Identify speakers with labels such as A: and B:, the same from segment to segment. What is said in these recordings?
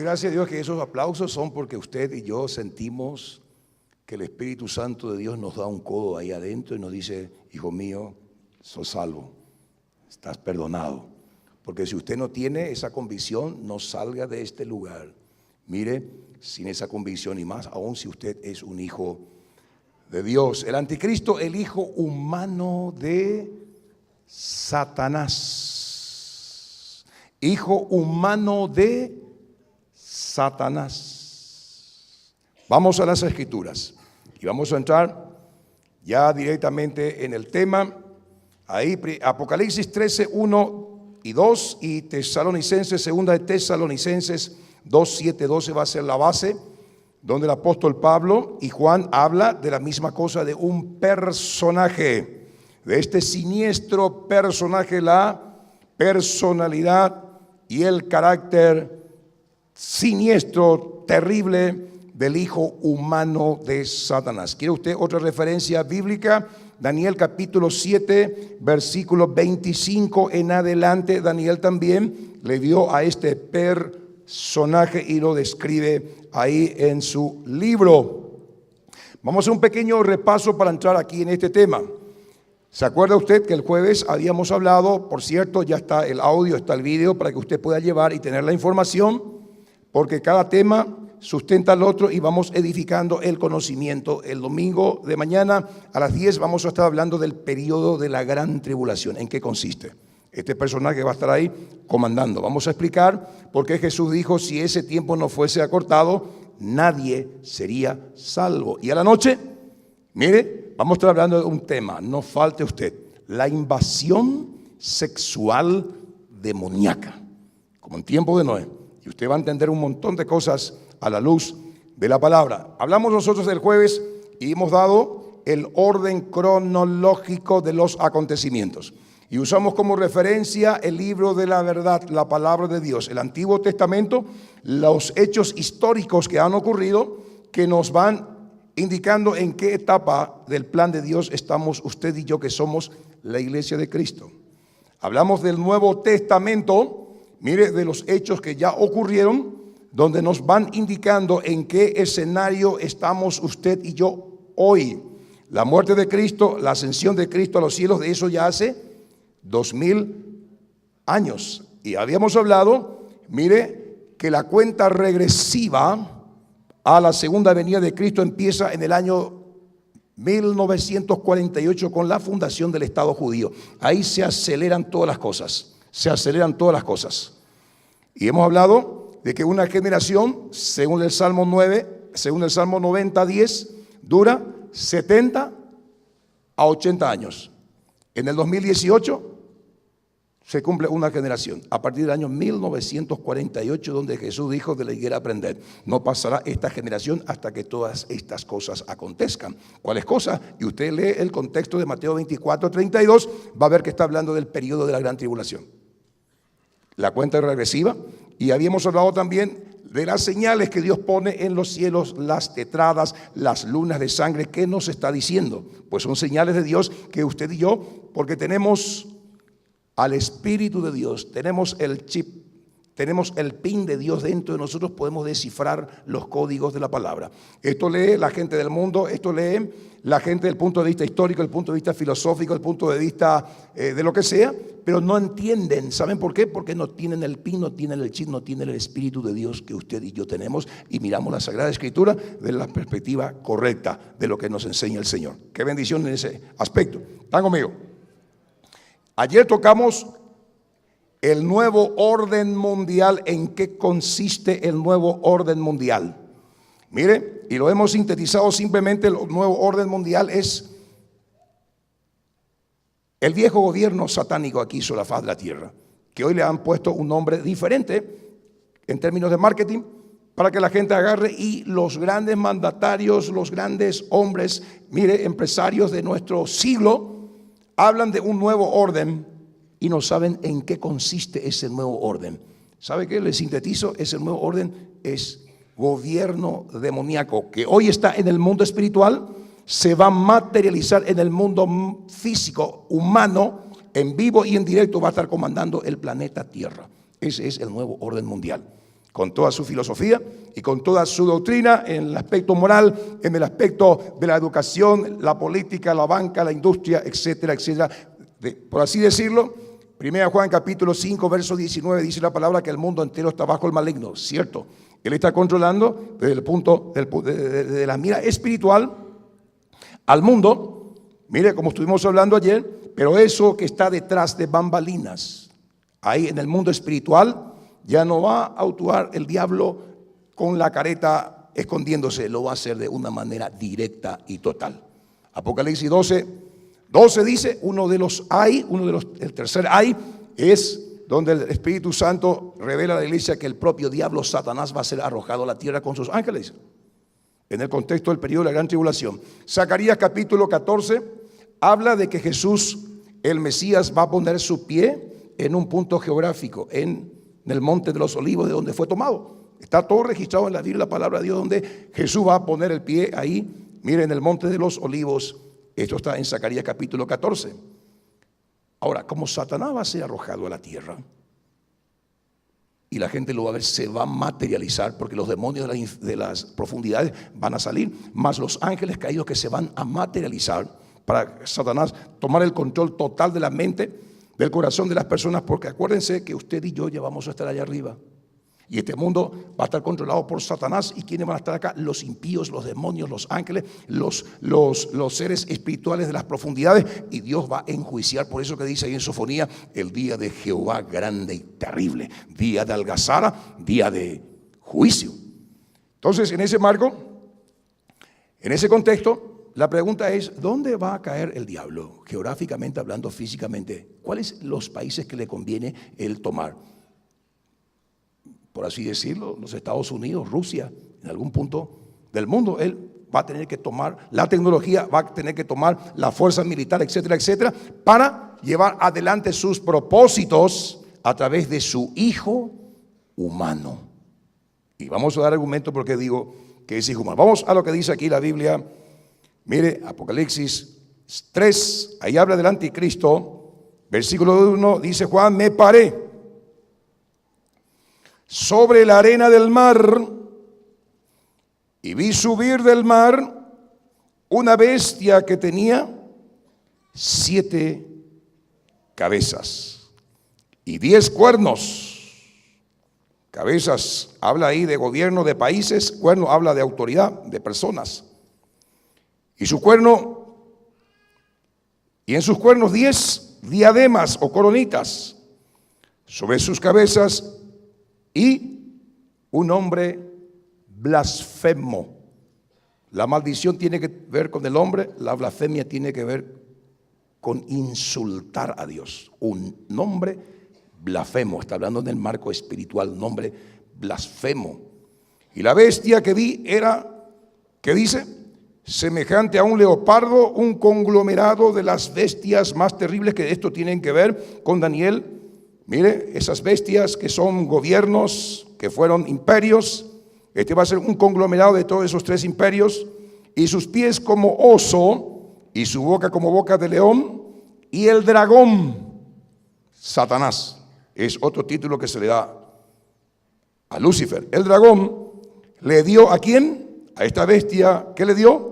A: gracias a Dios que esos aplausos son porque usted y yo sentimos que el Espíritu Santo de Dios nos da un codo ahí adentro y nos dice: hijo mío, sos salvo, estás perdonado. Porque si usted no tiene esa convicción, no salga de este lugar. Mire, sin esa convicción, y más aún si usted es un hijo de Dios. El anticristo, el hijo humano de Satanás. Hijo humano de Satanás. Vamos a las Escrituras y vamos a entrar ya directamente en el tema. Ahí Apocalipsis 13, 1 y 2 y Tesalonicenses, segunda de Tesalonicenses 2, 7, 12 va a ser la base, donde el apóstol Pablo y Juan habla de la misma cosa, de un personaje, de este siniestro personaje, la personalidad y el carácter siniestro, terrible del hijo humano de Satanás. ¿Quiere usted otra referencia bíblica? Daniel capítulo 7, versículo 25 en adelante. Daniel también le vio a este personaje y lo describe ahí en su libro. Vamos a hacer un pequeño repaso para entrar aquí en este tema. ¿Se acuerda usted que el jueves habíamos hablado? Por cierto, ya está el audio, está el video para que usted pueda llevar y tener la información, porque cada tema sustenta al otro y vamos edificando el conocimiento. El domingo de mañana a las 10 vamos a estar hablando del periodo de la gran tribulación. ¿En qué consiste? Este personaje va a estar ahí comandando. Vamos a explicar por qué Jesús dijo: si ese tiempo no fuese acortado, nadie sería salvo. Y a la noche, mire, vamos a estar hablando de un tema, no falte usted: la invasión sexual demoníaca, como en tiempo de Noé. Y usted va a entender un montón de cosas a la luz de la palabra. Hablamos nosotros el jueves y hemos dado el orden cronológico de los acontecimientos. Y usamos como referencia el libro de la verdad, la palabra de Dios, el Antiguo Testamento, los hechos históricos que han ocurrido, que nos van indicando en qué etapa del plan de Dios estamos usted y yo, que somos la iglesia de Cristo. Hablamos del Nuevo Testamento, mire, de los hechos que ya ocurrieron, donde nos van indicando en qué escenario estamos usted y yo hoy. La muerte de Cristo, la ascensión de Cristo a los cielos, de eso ya hace 2000 años. Y habíamos hablado, mire, que la cuenta regresiva a la segunda venida de Cristo empieza en el año 1948 con la fundación del Estado judío. Ahí se aceleran todas las cosas, Y hemos hablado de que una generación, según el Salmo 90, 10, dura 70 a 80 años. En el 2018 se cumple una generación, a partir del año 1948, donde Jesús dijo: de la higuera aprended. No pasará esta generación hasta que todas estas cosas acontezcan. ¿Cuáles cosas? Y usted lee el contexto de Mateo 24, 32, va a ver que está hablando del periodo de la gran tribulación, la cuenta regresiva. Y habíamos hablado también de las señales que Dios pone en los cielos, las tetradas, las lunas de sangre. ¿Qué nos está diciendo? Pues son señales de Dios que usted y yo, porque tenemos al Espíritu de Dios, tenemos el chip, tenemos el pin de Dios dentro de nosotros, podemos descifrar los códigos de la palabra. Esto lee la gente del mundo, esto lee la gente del punto de vista histórico, el punto de vista filosófico, el punto de vista de lo que sea, pero no entienden. ¿Saben por qué? Porque no tienen el pin, no tienen el chip, no tienen el Espíritu de Dios que usted y yo tenemos, y miramos la Sagrada Escritura de la perspectiva correcta de lo que nos enseña el Señor. Qué bendición en ese aspecto. ¿Están conmigo? Ayer tocamos el nuevo orden mundial. ¿En qué consiste el nuevo orden mundial? Mire, y lo hemos sintetizado simplemente: el nuevo orden mundial es el viejo gobierno satánico aquí sobre la faz de la tierra, que hoy le han puesto un nombre diferente en términos de marketing, para que la gente agarre, y los grandes mandatarios, los grandes hombres, mire, empresarios de nuestro siglo, hablan de un nuevo orden y no saben en qué consiste ese nuevo orden. ¿Sabe qué? Les sintetizo: ese nuevo orden es gobierno demoníaco, que hoy está en el mundo espiritual, se va a materializar en el mundo físico, humano, en vivo y en directo, va a estar comandando el planeta Tierra. Ese es el nuevo orden mundial. con toda su filosofía y con toda su doctrina en el aspecto moral, en el aspecto de la educación, la política, la banca, la industria, etcétera, etcétera. Por así decirlo, 1 Juan capítulo 5, verso 19 dice la palabra que el mundo entero está bajo el maligno, cierto. Él está controlando desde el punto de la mira espiritual al mundo, mire como estuvimos hablando ayer, pero eso que está detrás de bambalinas, ahí en el mundo espiritual, ya no va a actuar el diablo con la careta escondiéndose, lo va a hacer de una manera directa y total. Apocalipsis 12 dice, el tercer ay es donde el Espíritu Santo revela a la iglesia que el propio diablo Satanás va a ser arrojado a la tierra con sus ángeles, en el contexto del periodo de la gran tribulación. Zacarías capítulo 14 habla de que Jesús, el Mesías, va a poner su pie en un punto geográfico, en el monte de los olivos, de donde fue tomado. Está todo registrado en la Biblia, la palabra de Dios, donde Jesús va a poner el pie ahí, miren, en el monte de los olivos. Esto está en Zacarías capítulo 14. Ahora, como Satanás va a ser arrojado a la tierra y la gente lo va a ver, se va a materializar, porque los demonios de las profundidades van a salir, más los ángeles caídos que se van a materializar para Satanás tomar el control total de la mente, del corazón de las personas, porque acuérdense que usted y yo ya vamos a estar allá arriba. Y este mundo va a estar controlado por Satanás. ¿Y quiénes van a estar acá? Los impíos, los demonios, los ángeles, los seres espirituales de las profundidades. Y Dios va a enjuiciar. Por eso que dice ahí en Sofonía, el día de Jehová grande y terrible, día de algazara, día de juicio. Entonces, en ese marco, en ese contexto, la pregunta es, ¿dónde va a caer el diablo? Geográficamente hablando, físicamente, ¿cuáles los países que le conviene él tomar? Por así decirlo, los Estados Unidos, Rusia, en algún punto del mundo, él va a tener que tomar la tecnología, va a tener que tomar la fuerza militar, etcétera, etcétera, para llevar adelante sus propósitos a través de su hijo humano. Y vamos a dar argumento porque digo que es hijo humano. Vamos a lo que dice aquí la Biblia. Mire, Apocalipsis 3, ahí habla del anticristo. Versículo 1 dice Juan, me paré sobre la arena del mar y vi subir del mar una bestia que tenía 7 cabezas y 10 cuernos. Cabezas habla ahí de gobierno de países, cuerno habla de autoridad, de personas. Y su cuerno, y en sus cuernos 10 diademas o coronitas, sobre sus cabezas, y un hombre blasfemo. La maldición tiene que ver con el hombre, la blasfemia tiene que ver con insultar a Dios. Un nombre blasfemo, está hablando en el marco espiritual, un nombre blasfemo. Y la bestia que vi era, ¿qué dice? Semejante a un leopardo, un conglomerado de las bestias más terribles, que esto tienen que ver con Daniel. Mire, esas bestias que son gobiernos, que fueron imperios, este va a ser un conglomerado de todos esos 3 imperios, y sus pies como oso, y su boca como boca de león, y el dragón, Satanás, es otro título que se le da a Lucifer. El dragón le dio ¿a quién? A esta bestia, ¿qué le dio?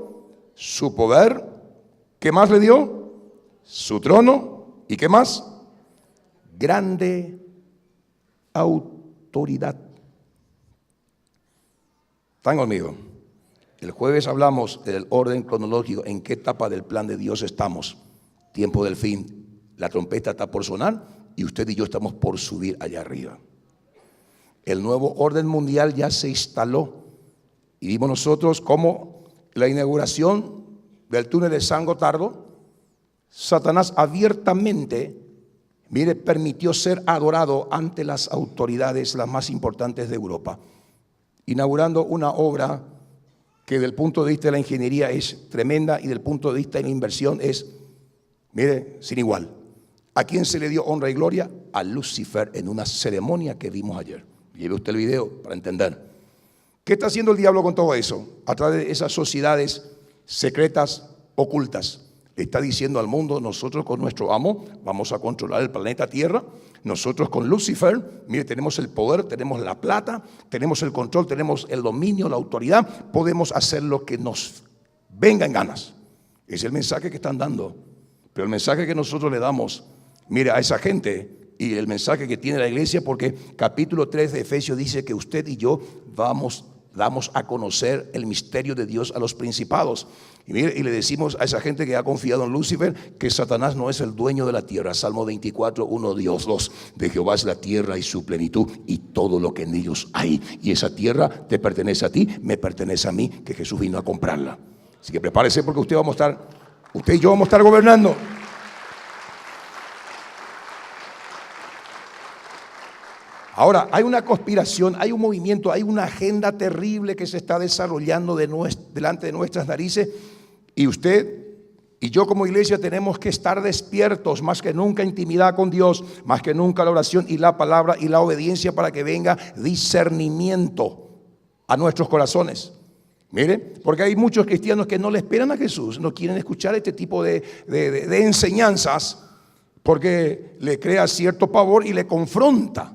A: Su poder. ¿Qué más le dio? Su trono. ¿Y qué más? Grande autoridad. ¿Están conmigo? El jueves hablamos del orden cronológico, en qué etapa del plan de Dios estamos. Tiempo del fin, la trompeta está por sonar y usted y yo estamos por subir allá arriba. El nuevo orden mundial ya se instaló y vimos nosotros cómo la inauguración del túnel de San Gotardo, Satanás abiertamente, mire, permitió ser adorado ante las autoridades las más importantes de Europa, inaugurando una obra que desde el punto de vista de la ingeniería es tremenda y desde el punto de vista de la inversión es, mire, sin igual. ¿A quién se le dio honra y gloria? A Lucifer, en una ceremonia que vimos ayer. Lleve usted el video para entender. ¿Qué está haciendo el diablo con todo eso? A través de esas sociedades secretas, ocultas. Está diciendo al mundo: nosotros con nuestro amo vamos a controlar el planeta Tierra. Nosotros con Lucifer, mire, tenemos el poder, tenemos la plata, tenemos el control, tenemos el dominio, la autoridad. Podemos hacer lo que nos venga en ganas. Es el mensaje que están dando. Pero el mensaje que nosotros le damos, mire, a esa gente, y el mensaje que tiene la iglesia, porque capítulo 3 de Efesios dice que usted y yo damos a conocer el misterio de Dios a los principados. Y mire, y le decimos a esa gente que ha confiado en Lucifer que Satanás no es el dueño de la tierra. Salmo 24, 1, Dios 2. De Jehová es la tierra y su plenitud y todo lo que en ellos hay. Y esa tierra te pertenece a ti, me pertenece a mí, que Jesús vino a comprarla. Así que prepárese, porque usted y yo vamos a estar gobernando. Ahora, hay una conspiración, hay un movimiento, hay una agenda terrible que se está desarrollando delante de nuestras narices, y usted y yo como iglesia tenemos que estar despiertos, más que nunca intimidad con Dios, más que nunca la oración y la palabra y la obediencia, para que venga discernimiento a nuestros corazones. Mire, porque hay muchos cristianos que no le esperan a Jesús, no quieren escuchar este tipo de enseñanzas, porque le crea cierto pavor y le confronta.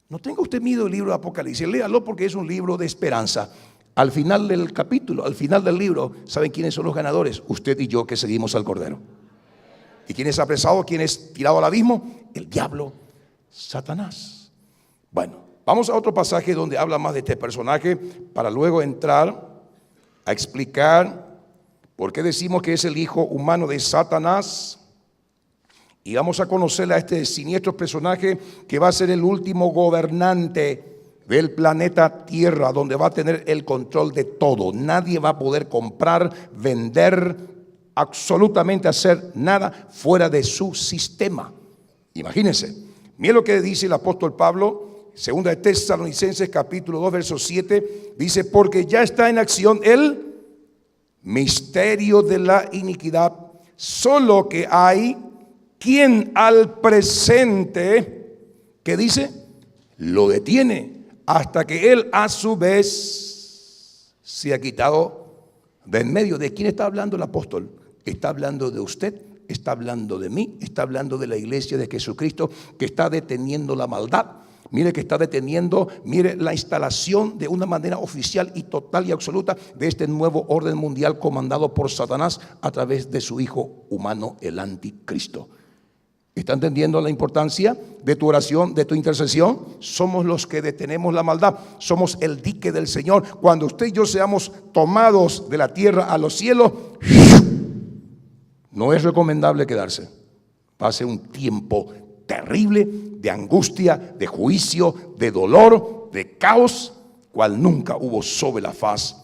A: No tenga usted miedo del libro de Apocalipsis, léalo, porque es un libro de esperanza. Al final del capítulo, al final del libro, ¿saben quiénes son los ganadores? Usted y yo, que seguimos al Cordero. ¿Y quién es apresado? ¿Quién es tirado al abismo? El diablo, Satanás. Bueno, vamos a otro pasaje donde habla más de este personaje, para luego entrar a explicar por qué decimos que es el hijo humano de Satanás. Y vamos a conocerle a este siniestro personaje que va a ser el último gobernante del planeta Tierra, donde va a tener el control de todo. Nadie va a poder comprar, vender, absolutamente hacer nada fuera de su sistema. Imagínense. Miren lo que dice el apóstol Pablo, segunda de Tesalonicenses capítulo 2 verso 7, dice: porque ya está en acción el misterio de la iniquidad, solo que hay quien al presente, ¿qué dice? Lo detiene, hasta que él a su vez se ha quitado de en medio. ¿De quién está hablando el apóstol? Está hablando de usted, está hablando de mí, está hablando de la iglesia de Jesucristo, que está deteniendo la maldad. Mire, que está deteniendo, mire, la instalación de una manera oficial y total y absoluta de este nuevo orden mundial comandado por Satanás a través de su hijo humano, el anticristo. ¿Está entendiendo la importancia de tu oración, de tu intercesión? Somos los que detenemos la maldad. Somos el dique del Señor. Cuando usted y yo seamos tomados de la tierra a los cielos, no es recomendable quedarse. Va a ser un tiempo terrible de angustia, de juicio, de dolor, de caos, cual nunca hubo sobre la faz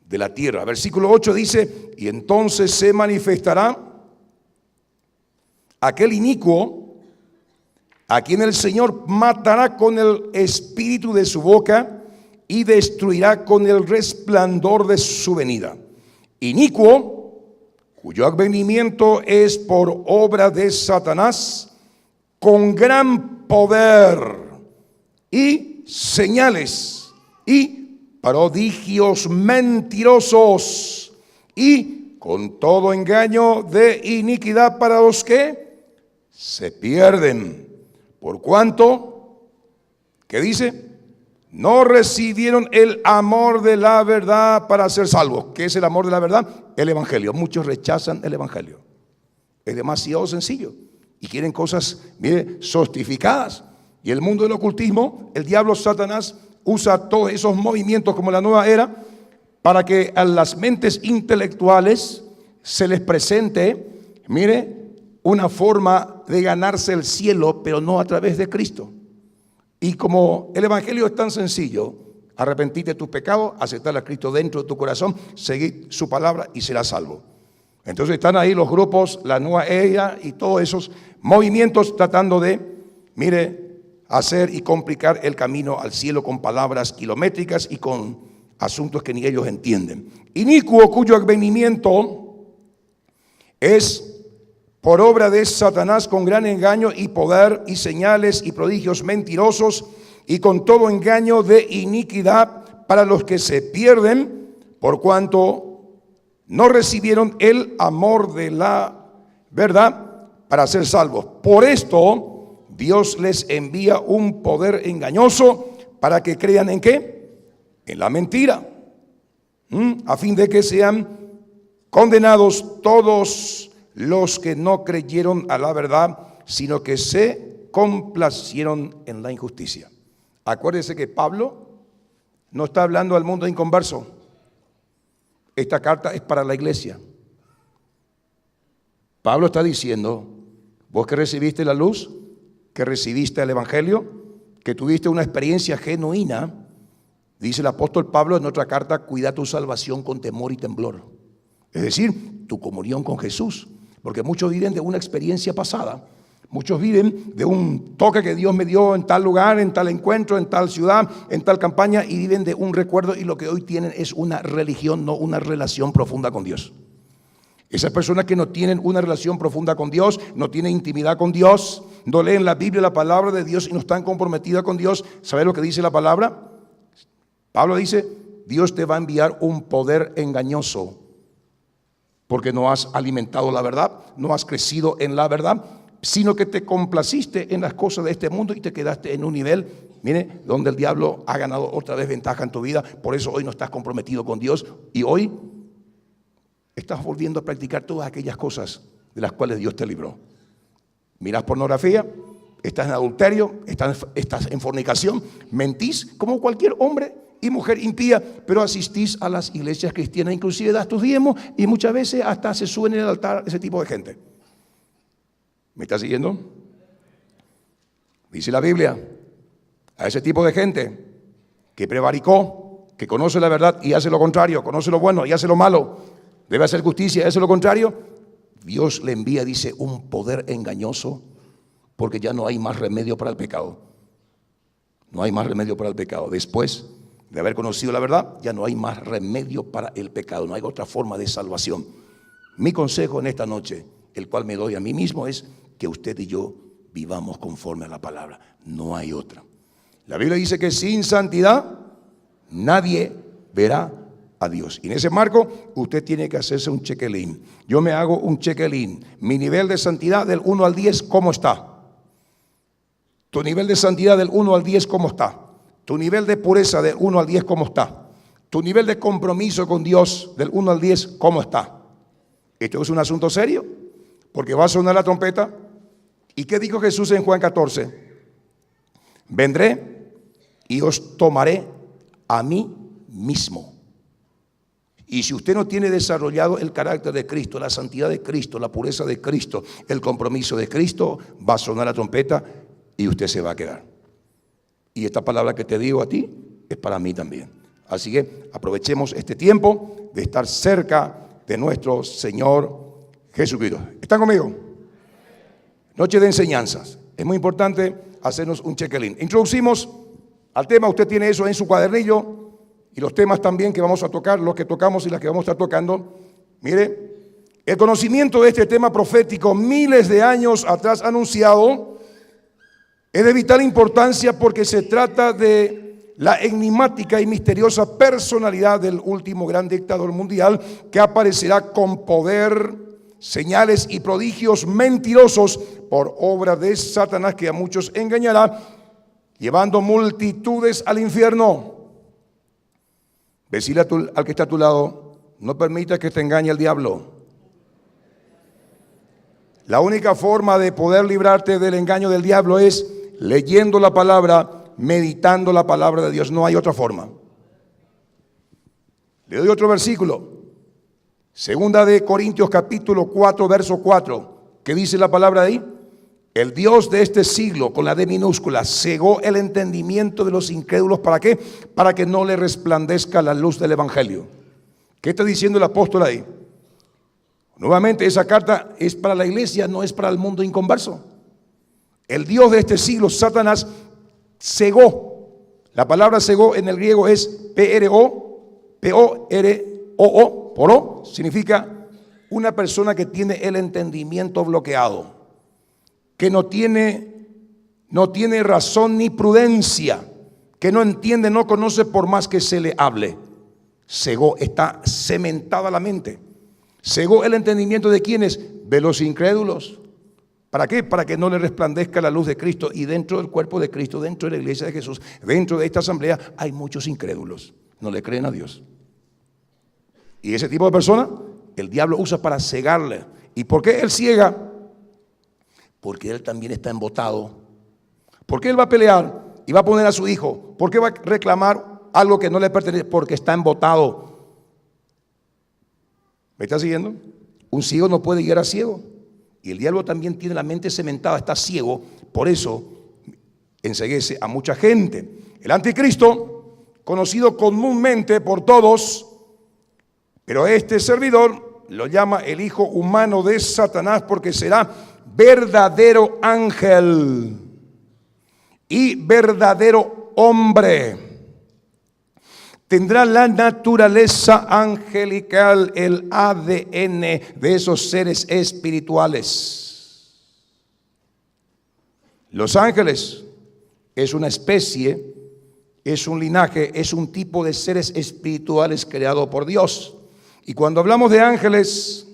A: de la tierra. Versículo 8 dice: y entonces se manifestará aquel inicuo, a quien el Señor matará con el espíritu de su boca y destruirá con el resplandor de su venida. Inicuo, cuyo advenimiento es por obra de Satanás, con gran poder y señales y prodigios mentirosos, y con todo engaño de iniquidad para los que se pierden, por cuanto, ¿qué dice? No recibieron el amor de la verdad para ser salvos. ¿Qué es el amor de la verdad? El evangelio. Muchos rechazan el evangelio. Es demasiado sencillo y quieren cosas, mire, sofisticadas. Y el mundo del ocultismo, el diablo Satanás usa todos esos movimientos como la nueva era para que a las mentes intelectuales se les presente, mire, una forma de ganarse el cielo, pero no a través de Cristo. Y como el evangelio es tan sencillo, arrepentirte de tus pecados, aceptar a Cristo dentro de tu corazón, seguir su palabra y serás salvo. Entonces están ahí los grupos, la nueva era y todos esos movimientos tratando de, mire, hacer y complicar el camino al cielo con palabras kilométricas y con asuntos que ni ellos entienden. Inicuo, cuyo advenimiento es por obra de Satanás, con gran engaño y poder y señales y prodigios mentirosos, y con todo engaño de iniquidad para los que se pierden, por cuanto no recibieron el amor de la verdad para ser salvos. Por esto, Dios les envía un poder engañoso para que crean ¿en qué? En la mentira, a fin de que sean condenados todos los que no creyeron a la verdad, sino que se complacieron en la injusticia. Acuérdese que Pablo no está hablando al mundo inconverso. Esta carta es para la iglesia. Pablo está diciendo, vos que recibiste la luz, que recibiste el evangelio, que tuviste una experiencia genuina, dice el apóstol Pablo en otra carta, cuida tu salvación con temor y temblor. Es decir, tu comunión con Jesús. Porque muchos viven de una experiencia pasada. Muchos viven de un toque que Dios me dio en tal lugar, en tal encuentro, en tal ciudad, en tal campaña, y viven de un recuerdo, y lo que hoy tienen es una religión, no una relación profunda con Dios. Esas personas que no tienen una relación profunda con Dios, no tienen intimidad con Dios, no leen la Biblia, la palabra de Dios, y no están comprometidas con Dios. ¿Sabe lo que dice la palabra? Pablo dice, Dios te va a enviar un poder engañoso, porque no has alimentado la verdad, no has crecido en la verdad, sino que te complaciste en las cosas de este mundo y te quedaste en un nivel, mire, donde el diablo ha ganado otra vez ventaja en tu vida. Por eso hoy no estás comprometido con Dios y hoy estás volviendo a practicar todas aquellas cosas de las cuales Dios te libró. Miras pornografía, estás en adulterio, estás en fornicación, mentís como cualquier hombre y mujer impía, pero asistís a las iglesias cristianas, inclusive das tus diezmos y muchas veces hasta se suben en el altar ese tipo de gente. ¿Me está siguiendo? Dice la Biblia, a ese tipo de gente que prevaricó, que conoce la verdad y hace lo contrario, conoce lo bueno y hace lo malo, debe hacer justicia y hace lo contrario, Dios le envía, dice, un poder engañoso, porque ya no hay más remedio para el pecado. No hay más remedio para el pecado. Después de haber conocido la verdad, ya no hay más remedio para el pecado, no hay otra forma de salvación. Mi consejo en esta noche, el cual me doy a mí mismo, es que usted y yo vivamos conforme a la palabra. No hay otra. La Biblia dice que sin santidad nadie verá a Dios. Y en ese marco usted tiene que hacerse un check-in. Yo me hago un check-in. Mi nivel de santidad del 1 al 10, ¿cómo está? Tu nivel de santidad del 1 al 10, ¿cómo está? Tu nivel de pureza del 1 al 10, ¿cómo está? Tu nivel de compromiso con Dios del 1 al 10, ¿cómo está? Esto es un asunto serio, porque va a sonar la trompeta. ¿Y qué dijo Jesús en Juan 14? Vendré y os tomaré a mí mismo. Y si usted no tiene desarrollado el carácter de Cristo, la santidad de Cristo, la pureza de Cristo, el compromiso de Cristo, va a sonar la trompeta y usted se va a quedar. Y esta palabra que te digo a ti es para mí también. Así que aprovechemos este tiempo de estar cerca de nuestro Señor Jesucristo. ¿Están conmigo? Noche de enseñanzas. Es muy importante hacernos un check-in. Introducimos al tema, usted tiene eso en su cuadernillo y los temas también que vamos a tocar, los que tocamos y las que vamos a estar tocando. Mire, el conocimiento de este tema profético miles de años atrás anunciado es de vital importancia porque se trata de la enigmática y misteriosa personalidad del último gran dictador mundial que aparecerá con poder, señales y prodigios mentirosos por obra de Satanás, que a muchos engañará, llevando multitudes al infierno. Decirle al que está a tu lado, no permita que te engañe el diablo. La única forma de poder librarte del engaño del diablo es leyendo la palabra, meditando la palabra de Dios. No hay otra forma. Le doy otro versículo. Segunda de Corintios capítulo 4, verso 4. ¿Qué dice la palabra ahí? El Dios de este siglo, con la D minúscula, cegó el entendimiento de los incrédulos. ¿Para qué? Para que no le resplandezca la luz del evangelio. ¿Qué está diciendo el apóstol ahí? Nuevamente, esa carta es para la iglesia, no es para el mundo inconverso. El Dios de este siglo, Satanás, cegó. La palabra cegó en el griego es P-R-O-P-O-R-O-O. Poró significa una persona que tiene el entendimiento bloqueado, que no tiene razón ni prudencia, que no entiende, no conoce por más que se le hable. Cegó, está cementada la mente. Cegó el entendimiento de quienes, de los incrédulos. ¿Para qué? Para que no le resplandezca la luz de Cristo. Y dentro del cuerpo de Cristo, dentro de la iglesia de Jesús, dentro de esta asamblea, hay muchos incrédulos. No le creen a Dios. Y ese tipo de persona, el diablo usa para cegarle. ¿Y por qué él ciega? Porque él también está embotado. ¿Por qué él va a pelear y va a poner a su hijo? ¿Por qué va a reclamar algo que no le pertenece? Porque está embotado. ¿Me está siguiendo? Un ciego no puede guiar a ciego. Y el diablo también tiene la mente cementada, está ciego. Por eso enceguece a mucha gente. El anticristo, conocido comúnmente por todos, pero este servidor lo llama el hijo humano de Satanás, porque será verdadero ángel y verdadero hombre. Tendrá la naturaleza angelical, el ADN de esos seres espirituales. Los ángeles es una especie, es un linaje, es un tipo de seres espirituales creado por Dios. Y cuando hablamos de ángeles,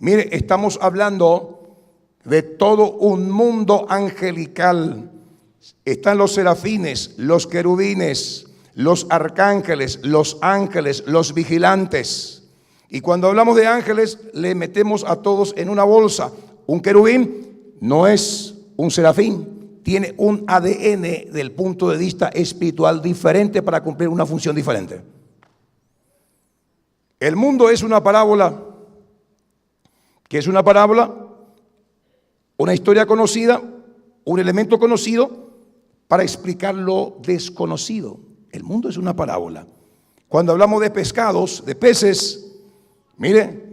A: mire, estamos hablando de todo un mundo angelical. Están los serafines, los querubines, los arcángeles, los ángeles, los vigilantes. Y cuando hablamos de ángeles, le metemos a todos en una bolsa. Un querubín no es un serafín, tiene un ADN del punto de vista espiritual diferente para cumplir una función diferente. El mundo es una parábola. ¿Qué es una parábola? Una historia conocida, un elemento conocido para explicar lo desconocido. El mundo es una parábola. Cuando hablamos de pescados, de peces, mire,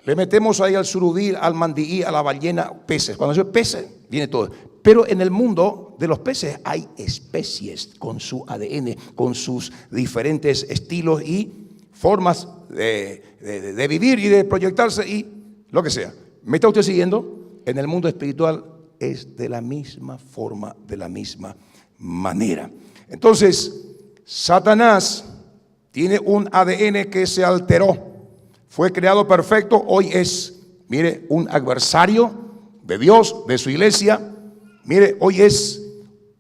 A: le metemos ahí al surubí, al mandií, a la ballena, peces. Cuando dice peces, viene todo. Pero en el mundo de los peces hay especies con su ADN, con sus diferentes estilos y formas de vivir y de proyectarse y lo que sea. ¿Me está usted siguiendo? En el mundo espiritual es de la misma forma, de la misma manera. Entonces, Satanás tiene un ADN que se alteró. Fue creado perfecto, hoy es, mire, un adversario de Dios, de su iglesia. Mire, hoy es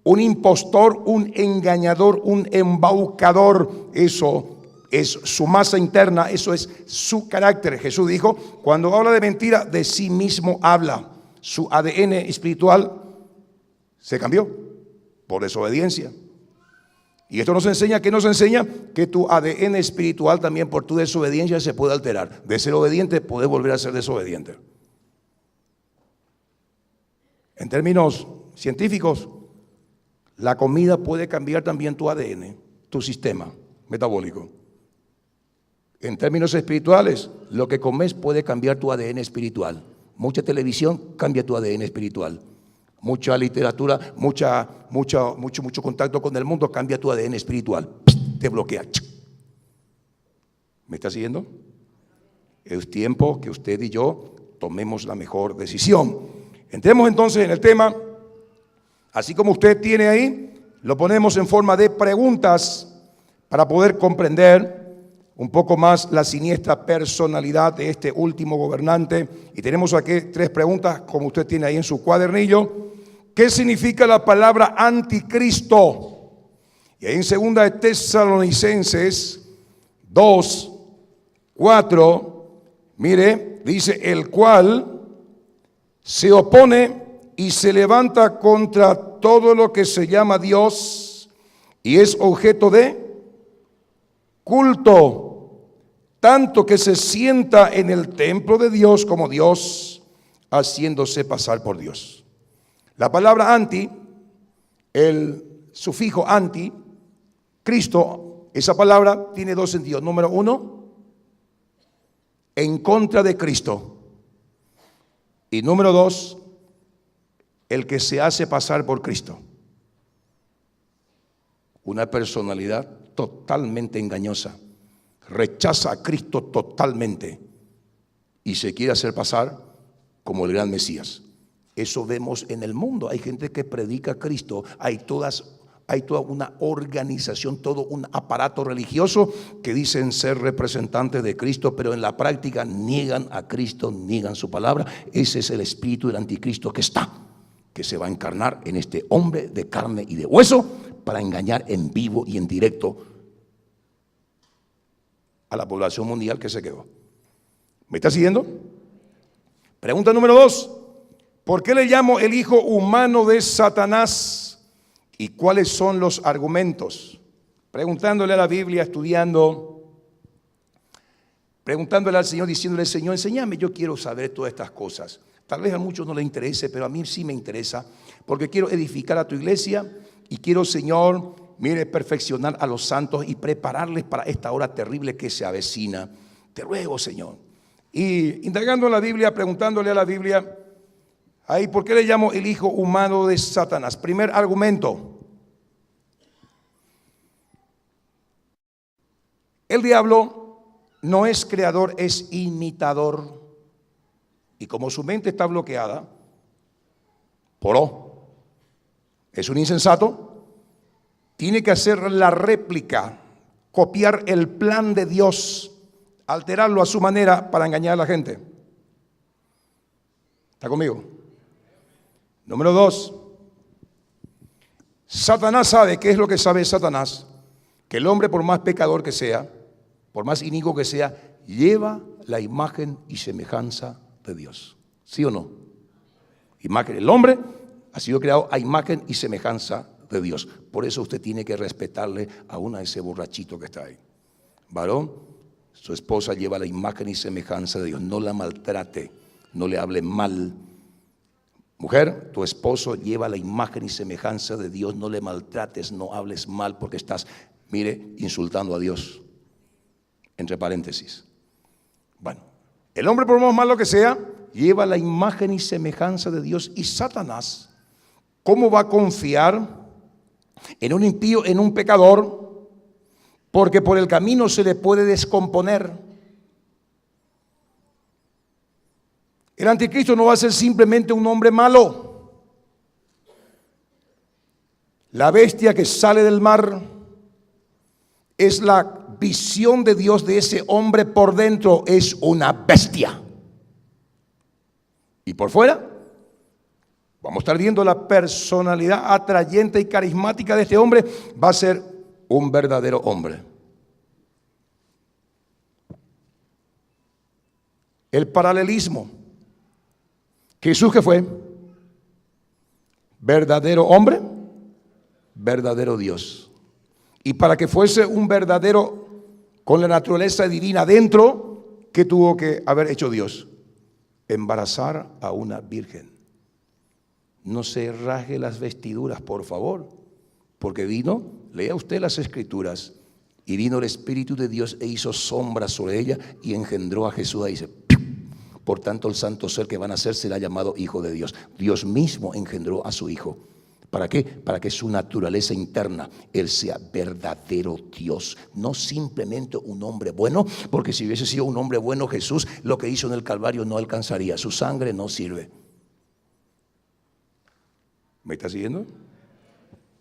A: un impostor, un engañador, un embaucador. Eso es su masa interna, eso es su carácter. Jesús dijo, cuando habla de mentira, de sí mismo habla. Su ADN espiritual se cambió por desobediencia. Y esto nos enseña, ¿qué nos enseña? Que tu ADN espiritual también por tu desobediencia se puede alterar. De ser obediente puedes volver a ser desobediente. En términos científicos, la comida puede cambiar también tu ADN, tu sistema metabólico. En términos espirituales, lo que comes puede cambiar tu ADN espiritual. Mucha televisión cambia tu ADN espiritual. Mucha literatura, mucho contacto con el mundo cambia tu ADN espiritual. Te bloquea. ¿Me está siguiendo? Es tiempo que usted y yo tomemos la mejor decisión. Entremos entonces en el tema. Así como usted tiene ahí, lo ponemos en forma de preguntas para poder comprender un poco más la siniestra personalidad de este último gobernante. Y tenemos aquí 3 preguntas, como usted tiene ahí en su cuadernillo. ¿Qué significa la palabra anticristo? Y ahí en 2 de Tesalonicenses 2:4, mire, dice, el cual se opone y se levanta contra todo lo que se llama Dios y es objeto de culto, tanto que se sienta en el templo de Dios como Dios, haciéndose pasar por Dios. La palabra anti, el sufijo anti, Cristo, esa palabra tiene 2 sentidos. Número 1, en contra de Cristo. Y número 2, el que se hace pasar por Cristo. Una personalidad totalmente engañosa. Rechaza a Cristo totalmente y se quiere hacer pasar como el gran Mesías. Eso vemos en el mundo. Hay gente que predica a Cristo. Hay todas Hay toda una organización, todo un aparato religioso que dicen ser representantes de Cristo, pero en la práctica niegan a Cristo, niegan su palabra. Ese es el espíritu del anticristo que se va a encarnar en este hombre de carne y de hueso para engañar en vivo y en directo a la población mundial que se quedó. ¿Me está siguiendo? Pregunta número 2. ¿Por qué le llamo el hijo humano de Satanás? ¿Y cuáles son los argumentos? Preguntándole a la Biblia, estudiando, preguntándole al Señor, diciéndole: Señor, enséñame, yo quiero saber todas estas cosas. Tal vez a muchos no les interese, pero a mí sí me interesa, porque quiero edificar a tu iglesia y quiero, Señor, mire, perfeccionar a los santos y prepararles para esta hora terrible que se avecina. Te ruego, Señor. Y indagando en la Biblia, preguntándole a la Biblia, ahí, ¿por qué le llamo el hijo humano de Satanás? Primer argumento. El diablo no es creador, es imitador. Y como su mente está bloqueada, es un insensato, tiene que hacer la réplica, copiar el plan de Dios, alterarlo a su manera para engañar a la gente. ¿Está conmigo? Número 2. Satanás sabe, ¿qué es lo que sabe Satanás? Que el hombre, por más pecador que sea, por más inicuo que sea, lleva la imagen y semejanza de Dios. ¿Sí o no? Imagen. El hombre ha sido creado a imagen y semejanza de Dios. Por eso usted tiene que respetarle aún a ese borrachito que está ahí. Varón, su esposa lleva la imagen y semejanza de Dios. No la maltrate, no le hable mal. Mujer, tu esposo lleva la imagen y semejanza de Dios. No le maltrates, no hables mal, porque estás, mire, insultando a Dios. Entre paréntesis. Bueno, el hombre, por más malo que sea, lleva la imagen y semejanza de Dios. Y Satanás, ¿cómo va a confiar en un impío, en un pecador? Porque por el camino se le puede descomponer. El anticristo no va a ser simplemente un hombre malo. La bestia que sale del mar es la visión de Dios de ese hombre. Por dentro es una bestia. Y por fuera vamos a estar viendo la personalidad atrayente y carismática de este hombre. Va a ser un verdadero hombre. El paralelismo. Jesús, ¿qué fue? Verdadero hombre, verdadero Dios. Y para que fuese un verdadero con la naturaleza divina dentro, ¿qué tuvo que haber hecho Dios? Embarazar a una virgen. No se rasgue las vestiduras, por favor, porque vino, lea usted las escrituras, y vino el Espíritu de Dios e hizo sombra sobre ella y engendró a Jesús. Ahí dice, por tanto el santo ser que van a ser será llamado Hijo de Dios. Dios mismo engendró a su Hijo. ¿Para qué? Para que su naturaleza interna, Él sea verdadero Dios, no simplemente un hombre bueno, porque si hubiese sido un hombre bueno, Jesús lo que hizo en el Calvario no alcanzaría, su sangre no sirve. ¿Me está siguiendo?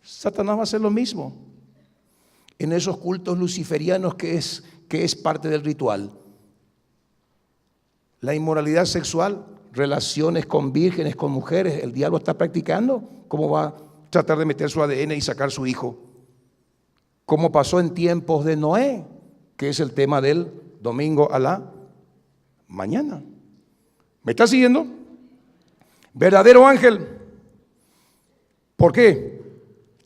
A: Satanás va a hacer lo mismo en esos cultos luciferianos que es parte del ritual. La inmoralidad sexual, relaciones con vírgenes, con mujeres, el diablo está practicando. ¿Cómo va a tratar de meter su ADN y sacar su hijo? Como pasó en tiempos de Noé, que es el tema del domingo a la mañana. ¿Me está siguiendo? Verdadero ángel. ¿Por qué?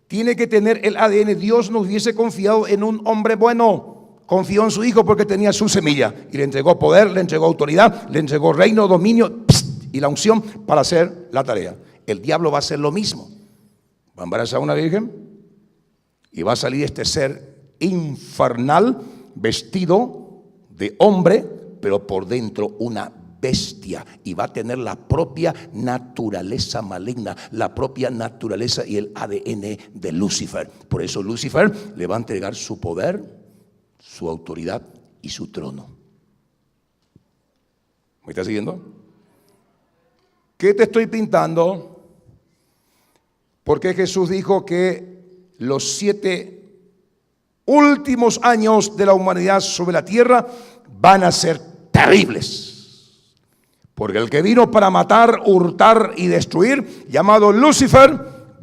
A: Tiene que tener el ADN. Dios no hubiese confiado en un hombre bueno. Confió en su hijo porque tenía su semilla y le entregó poder, le entregó autoridad, le entregó reino, dominio y la unción para hacer la tarea. El diablo va a hacer lo mismo. Va a embarazar a una virgen y va a salir este ser infernal vestido de hombre, pero por dentro una bestia, y va a tener la propia naturaleza maligna, la propia naturaleza y el ADN de Lucifer. Por eso Lucifer le va a entregar su poder, su autoridad y su trono. ¿Me está siguiendo? ¿Qué te estoy pintando? Porque Jesús dijo que los 7 últimos años de la humanidad sobre la tierra van a ser terribles. Porque el que vino para matar, hurtar y destruir, llamado Lucifer,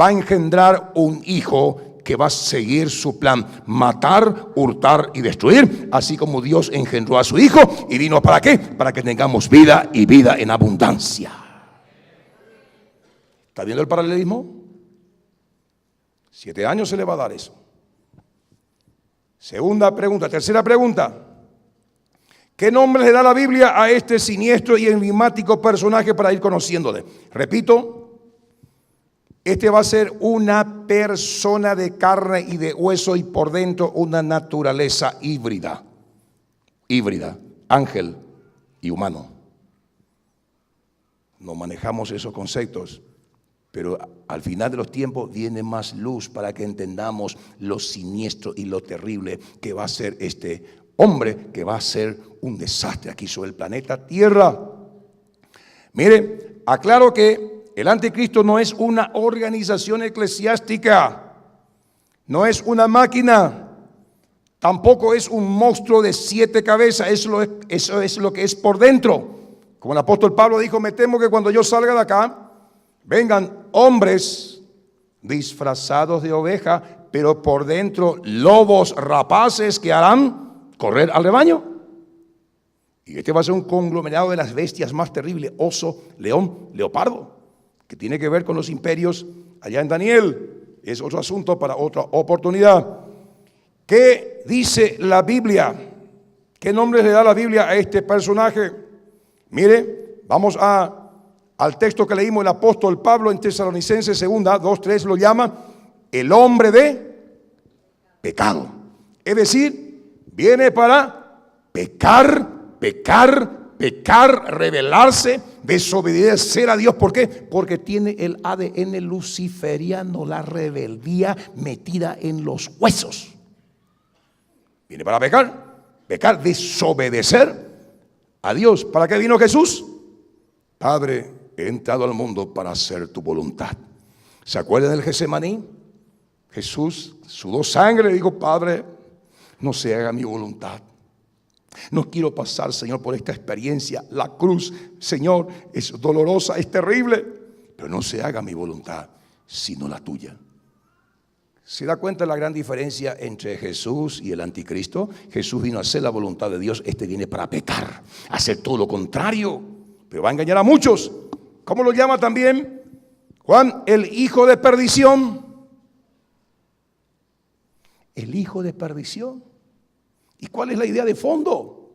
A: va a engendrar un hijo que va a seguir su plan: matar, hurtar y destruir, así como Dios engendró a su hijo y vino ¿para qué? Para que tengamos vida y vida en abundancia. ¿Está viendo el paralelismo? 7 años se le va a dar eso. Segunda pregunta. Tercera pregunta: ¿qué nombre le da la Biblia a este siniestro y enigmático personaje para ir conociéndole? Repito, este va a ser una persona de carne y de hueso y por dentro una naturaleza híbrida. Híbrida, ángel y humano. No manejamos esos conceptos, pero al final de los tiempos viene más luz para que entendamos lo siniestro y lo terrible que va a ser este hombre, que va a ser un desastre aquí sobre el planeta Tierra. Mire, aclaro que el anticristo no es una organización eclesiástica, no es una máquina, tampoco es un monstruo de 7 cabezas. Eso es lo que es por dentro. Como el apóstol Pablo dijo: me temo que cuando yo salga de acá vengan hombres disfrazados de oveja, pero por dentro lobos rapaces que harán correr al rebaño. Y este va a ser un conglomerado de las bestias más terribles: oso, león, leopardo, que tiene que ver con los imperios allá en Daniel. Es otro asunto para otra oportunidad. ¿Qué dice la Biblia? ¿Qué nombre le da la Biblia a este personaje? Mire, vamos al texto que leímos el apóstol Pablo en Tesalonicenses 2:3, lo llama el hombre de pecado. Es decir, viene para pecar, rebelarse, desobedecer a Dios. ¿Por qué? Porque tiene el ADN luciferiano, la rebeldía metida en los huesos. Viene para pecar, desobedecer a Dios. ¿Para qué vino Jesús? Padre, he entrado al mundo para hacer tu voluntad. ¿Se acuerdan del Getsemaní? Jesús sudó sangre y dijo: Padre, no se haga mi voluntad. No quiero pasar, Señor, por esta experiencia. La cruz, Señor, es dolorosa, es terrible, pero no se haga mi voluntad, sino la tuya. ¿Se da cuenta de la gran diferencia entre Jesús y el anticristo? Jesús vino a hacer la voluntad de Dios. Este viene para pecar, a hacer todo lo contrario, pero va a engañar a muchos. ¿Cómo lo llama también Juan? El hijo de perdición. El hijo de perdición. ¿Y cuál es la idea de fondo?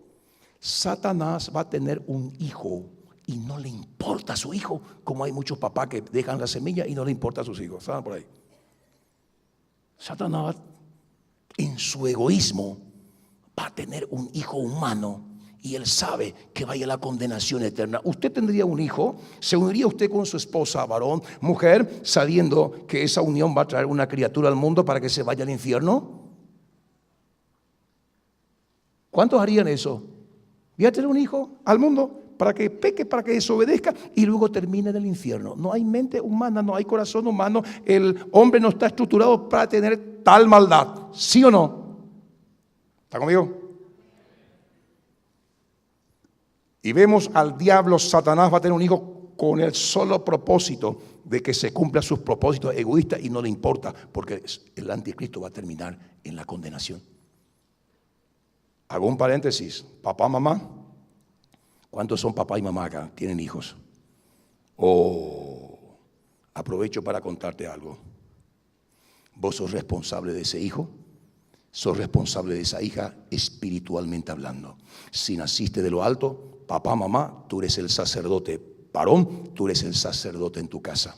A: Satanás va a tener un hijo y no le importa a su hijo, como hay muchos papás que dejan la semilla y no le importa a sus hijos. ¿Saben por ahí? Satanás, en su egoísmo, va a tener un hijo humano y él sabe que vaya a la condenación eterna. Usted tendría un hijo, ¿se uniría usted con su esposa, varón, mujer, sabiendo que esa unión va a traer una criatura al mundo para que se vaya al infierno? ¿Cuántos harían eso? Voy a tener un hijo al mundo para que peque, para que desobedezca y luego termine en el infierno. No hay mente humana, no hay corazón humano. El hombre no está estructurado para tener tal maldad. ¿Sí o no? ¿Está conmigo? Y vemos al diablo, Satanás va a tener un hijo con el solo propósito de que se cumplan sus propósitos egoístas y no le importa, porque el anticristo va a terminar en la condenación. Hago un paréntesis. Papá, mamá. ¿Cuántos son papá y mamá acá? ¿Tienen hijos? Aprovecho para contarte algo. Vos sos responsable de ese hijo. Sos responsable de esa hija espiritualmente hablando. Si naciste de lo alto, papá, mamá, tú eres el sacerdote. Varón, tú eres el sacerdote en tu casa.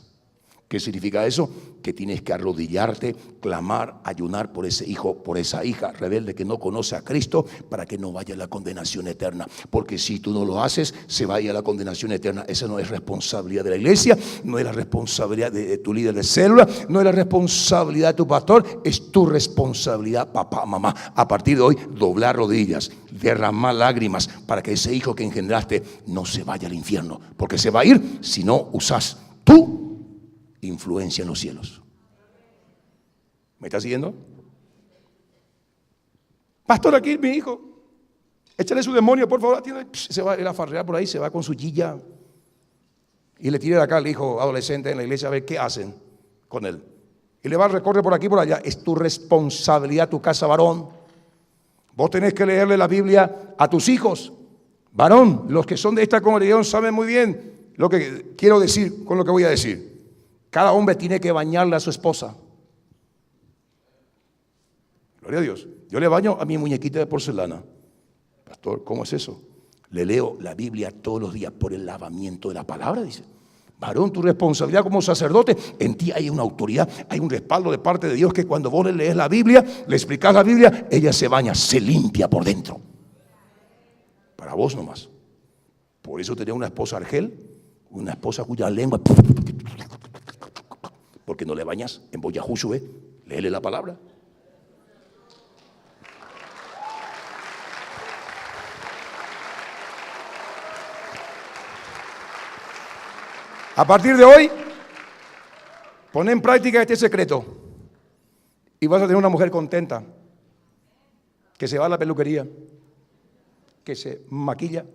A: ¿Qué significa eso? Que tienes que arrodillarte, clamar, ayunar por ese hijo, por esa hija rebelde que no conoce a Cristo, para que no vaya a la condenación eterna. Porque si tú no lo haces, se vaya a la condenación eterna. Esa no es responsabilidad de la iglesia, no es la responsabilidad de tu líder de célula, no es la responsabilidad de tu pastor, es tu responsabilidad, papá, mamá. A partir de hoy, doblar rodillas, derramar lágrimas, para que ese hijo que engendraste no se vaya al infierno. Porque se va a ir si no usas tú influencia en los cielos. ¿Me está siguiendo? Pastor, aquí mi hijo. Échale su demonio, por favor. Se va a ir a farrear por ahí, se va con su guilla. Y le tira acá al hijo adolescente en la iglesia a ver qué hacen con él. Y le va a recorrer por aquí y por allá. Es tu responsabilidad, tu casa, varón. Vos tenés que leerle la Biblia a tus hijos. Varón, los que son de esta congregación saben muy bien lo que quiero decir con lo que voy a decir. Cada hombre tiene que bañarle a su esposa. Gloria a Dios. Yo le baño a mi muñequita de porcelana. Pastor, ¿cómo es eso? Le leo la Biblia todos los días por el lavamiento de la palabra, dice. Varón, tu responsabilidad como sacerdote, en ti hay una autoridad, hay un respaldo de parte de Dios que cuando vos le lees la Biblia, le explicás la Biblia, ella se baña, se limpia por dentro. Para vos nomás. Por eso tenía una esposa argel, una esposa cuya lengua, porque no le bañas en Boyahushue, léele la palabra. A partir de hoy, pon en práctica este secreto y vas a tener una mujer contenta, que se va a la peluquería, que se maquilla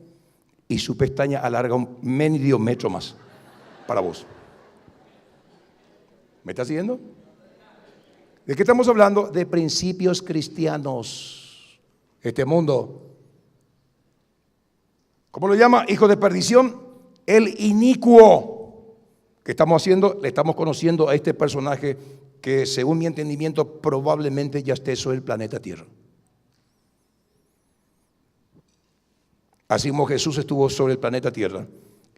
A: y su pestaña alarga un medio metro más para vos. ¿Me estás siguiendo? ¿De qué estamos hablando? De principios cristianos. Este mundo, ¿cómo lo llama? Hijo de perdición, el inicuo. Que estamos haciendo, le estamos conociendo a este personaje que según mi entendimiento probablemente ya esté sobre el planeta Tierra. Así como Jesús estuvo sobre el planeta Tierra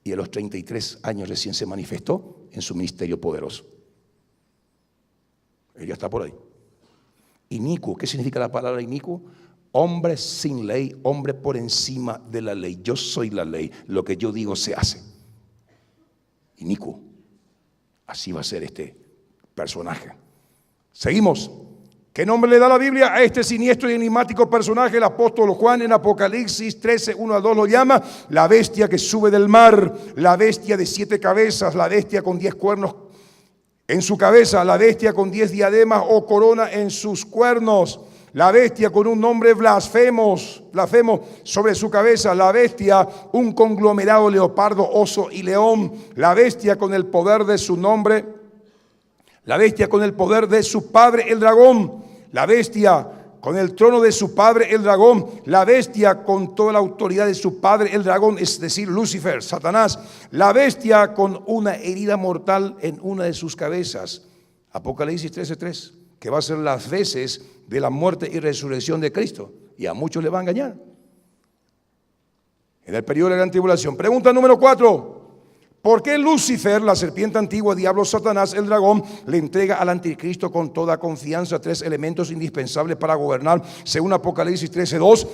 A: y a los 33 años recién se manifestó en su ministerio poderoso. Él ya está por ahí. Inicuo, ¿qué significa la palabra inicuo? Hombre sin ley, hombre por encima de la ley. Yo soy la ley, lo que yo digo se hace. Inicuo. Así va a ser este personaje. Seguimos. ¿Qué nombre le da la Biblia a este siniestro y enigmático personaje? El apóstol Juan en Apocalipsis 13, 1 al 2 lo llama la bestia que sube del mar, la bestia de 7 cabezas, la bestia con 10 cuernos en su cabeza, la bestia con 10 diademas o corona en sus cuernos, la bestia con un nombre blasfemo sobre su cabeza, la bestia, un conglomerado leopardo, oso y león, la bestia con el poder de su nombre, la bestia con el poder de su padre el dragón, la bestia con el trono de su padre el dragón, la bestia con toda la autoridad de su padre el dragón, es decir, Lucifer, Satanás, la bestia con una herida mortal en una de sus cabezas, Apocalipsis 13:3, que va a ser las veces de la muerte y resurrección de Cristo, y a muchos le va a engañar en el periodo de la gran tribulación. Pregunta número 4. ¿Por qué Lucifer, la serpiente antigua, diablo, Satanás, el dragón, le entrega al anticristo con toda confianza 3 elementos indispensables para gobernar, según Apocalipsis 13:2?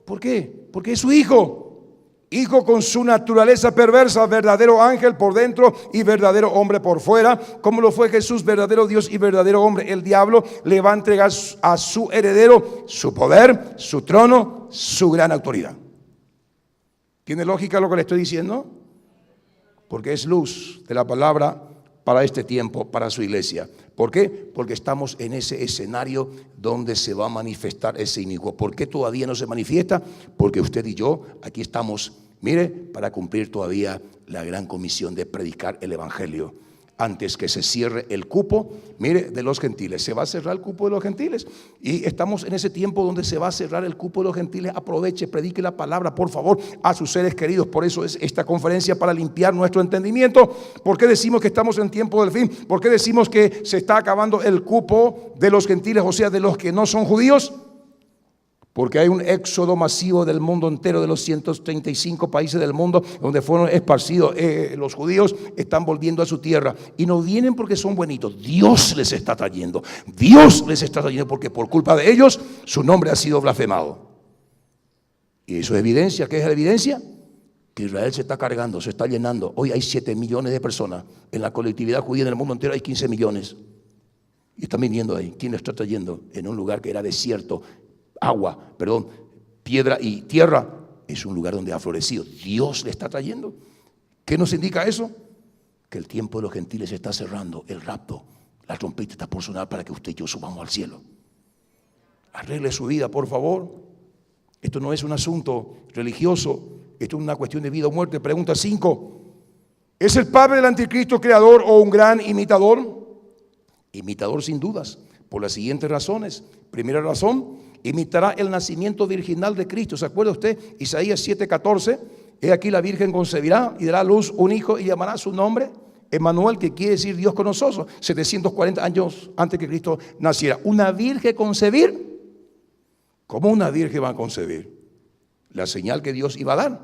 A: ¿Por qué? Porque es su hijo. Hijo con su naturaleza perversa, verdadero ángel por dentro y verdadero hombre por fuera, como lo fue Jesús, verdadero Dios y verdadero hombre. El diablo le va a entregar a su heredero su poder, su trono, su gran autoridad. ¿Tiene lógica lo que le estoy diciendo? Porque es luz de la palabra para este tiempo, para su iglesia. ¿Por qué? Porque estamos en ese escenario donde se va a manifestar ese inicuo. ¿Por qué todavía no se manifiesta? Porque usted y yo aquí estamos, mire, para cumplir todavía la gran comisión de predicar el evangelio. Antes que se cierre el cupo, mire, de los gentiles. Se va a cerrar el cupo de los gentiles. Y estamos en ese tiempo donde se va a cerrar el cupo de los gentiles. Aproveche, predique la palabra, por favor, a sus seres queridos. Por eso es esta conferencia, para limpiar nuestro entendimiento. ¿Por qué decimos que estamos en tiempo del fin? ¿Por qué decimos que se está acabando el cupo de los gentiles, o sea, de los que no son judíos? Porque hay un éxodo masivo del mundo entero, de los 135 países del mundo donde fueron esparcidos. Los judíos están volviendo a su tierra y no vienen porque son buenitos. Dios les está trayendo. Dios les está trayendo porque por culpa de ellos su nombre ha sido blasfemado. Y eso es evidencia. ¿Qué es la evidencia? Que Israel se está cargando, se está llenando. Hoy hay 7 millones de personas. En la colectividad judía en el mundo entero hay 15 millones. Y están viniendo ahí. ¿Quién los está trayendo? En un lugar que era desierto. Piedra y tierra, es un lugar donde ha florecido. Dios le está trayendo. ¿Qué nos indica eso? Que el tiempo de los gentiles se está cerrando, el rapto. La trompeta está por sonar para que usted y yo subamos al cielo. Arregle su vida, por favor. Esto no es un asunto religioso, esto es una cuestión de vida o muerte. Pregunta 5. ¿Es el padre del anticristo creador o un gran imitador? Imitador sin dudas, por las siguientes razones. Primera razón, imitará el nacimiento virginal de Cristo. ¿Se acuerda usted? Isaías 7:14. He aquí la Virgen concebirá y dará a luz un hijo y llamará su nombre Emmanuel, que quiere decir Dios con nosotros. 740 años antes que Cristo naciera. ¿Una virgen concebir? ¿Cómo una virgen va a concebir? La señal que Dios iba a dar,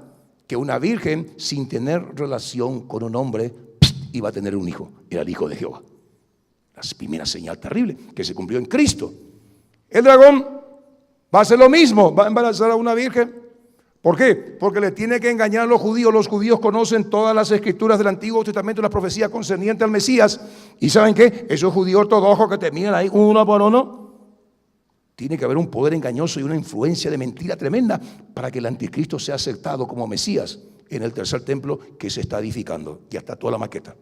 A: que una virgen sin tener relación con un hombre iba a tener un hijo. Era el hijo de Jehová. La primera señal terrible que se cumplió en Cristo. El dragón va a hacer lo mismo, va a embarazar a una virgen. ¿Por qué? Porque le tiene que engañar a los judíos. Los judíos conocen todas las escrituras del Antiguo Testamento, las profecías concernientes al Mesías. ¿Y saben qué? Esos judíos ortodoxos que terminan ahí uno por uno. Tiene que haber un poder engañoso y una influencia de mentira tremenda para que el anticristo sea aceptado como Mesías en el tercer templo que se está edificando. Ya está toda la maqueta.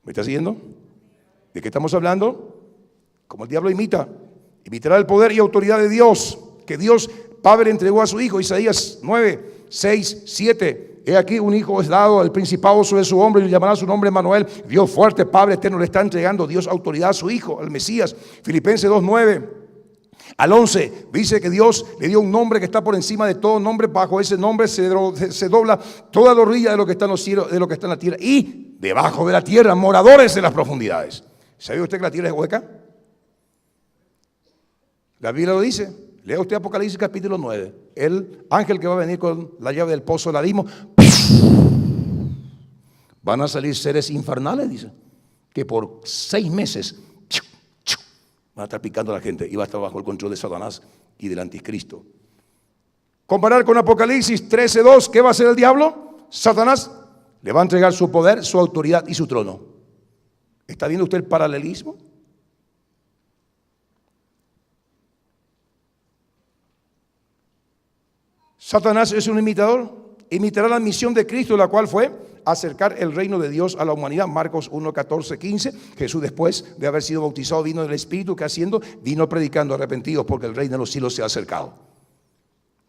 A: ¿Me está siguiendo? ¿De qué estamos hablando? Como el diablo imitará el poder y autoridad de Dios, que Dios Padre entregó a su Hijo. Isaías 9, 6, 7. He aquí un hijo es dado, el principado sobre su hombro, y llamará su nombre Emmanuel. Dios fuerte, Padre eterno, le está entregando Dios autoridad a su Hijo, al Mesías. Filipenses 2, 9 al 11 dice que Dios le dio un nombre que está por encima de todo nombre. Bajo ese nombre se dobla toda la orilla de lo que está en los cielos, de lo que está en la tierra y debajo de la tierra, moradores de las profundidades. ¿Sabe usted que la tierra es hueca? La Biblia lo dice. Lea usted Apocalipsis capítulo 9. El ángel que va a venir con la llave del pozo del abismo. Van a salir seres infernales, dice, que por 6 meses van a estar picando a la gente y va a estar bajo el control de Satanás y del anticristo. Comparar con Apocalipsis 13:2, ¿qué va a hacer el diablo? Satanás le va a entregar su poder, su autoridad y su trono. ¿Está viendo usted el paralelismo? Satanás es un imitador, imitará la misión de Cristo, la cual fue acercar el reino de Dios a la humanidad. Marcos 1, 14, 15. Jesús, después de haber sido bautizado, vino del Espíritu, ¿qué haciendo? Vino predicando: arrepentidos porque el reino de los cielos se ha acercado.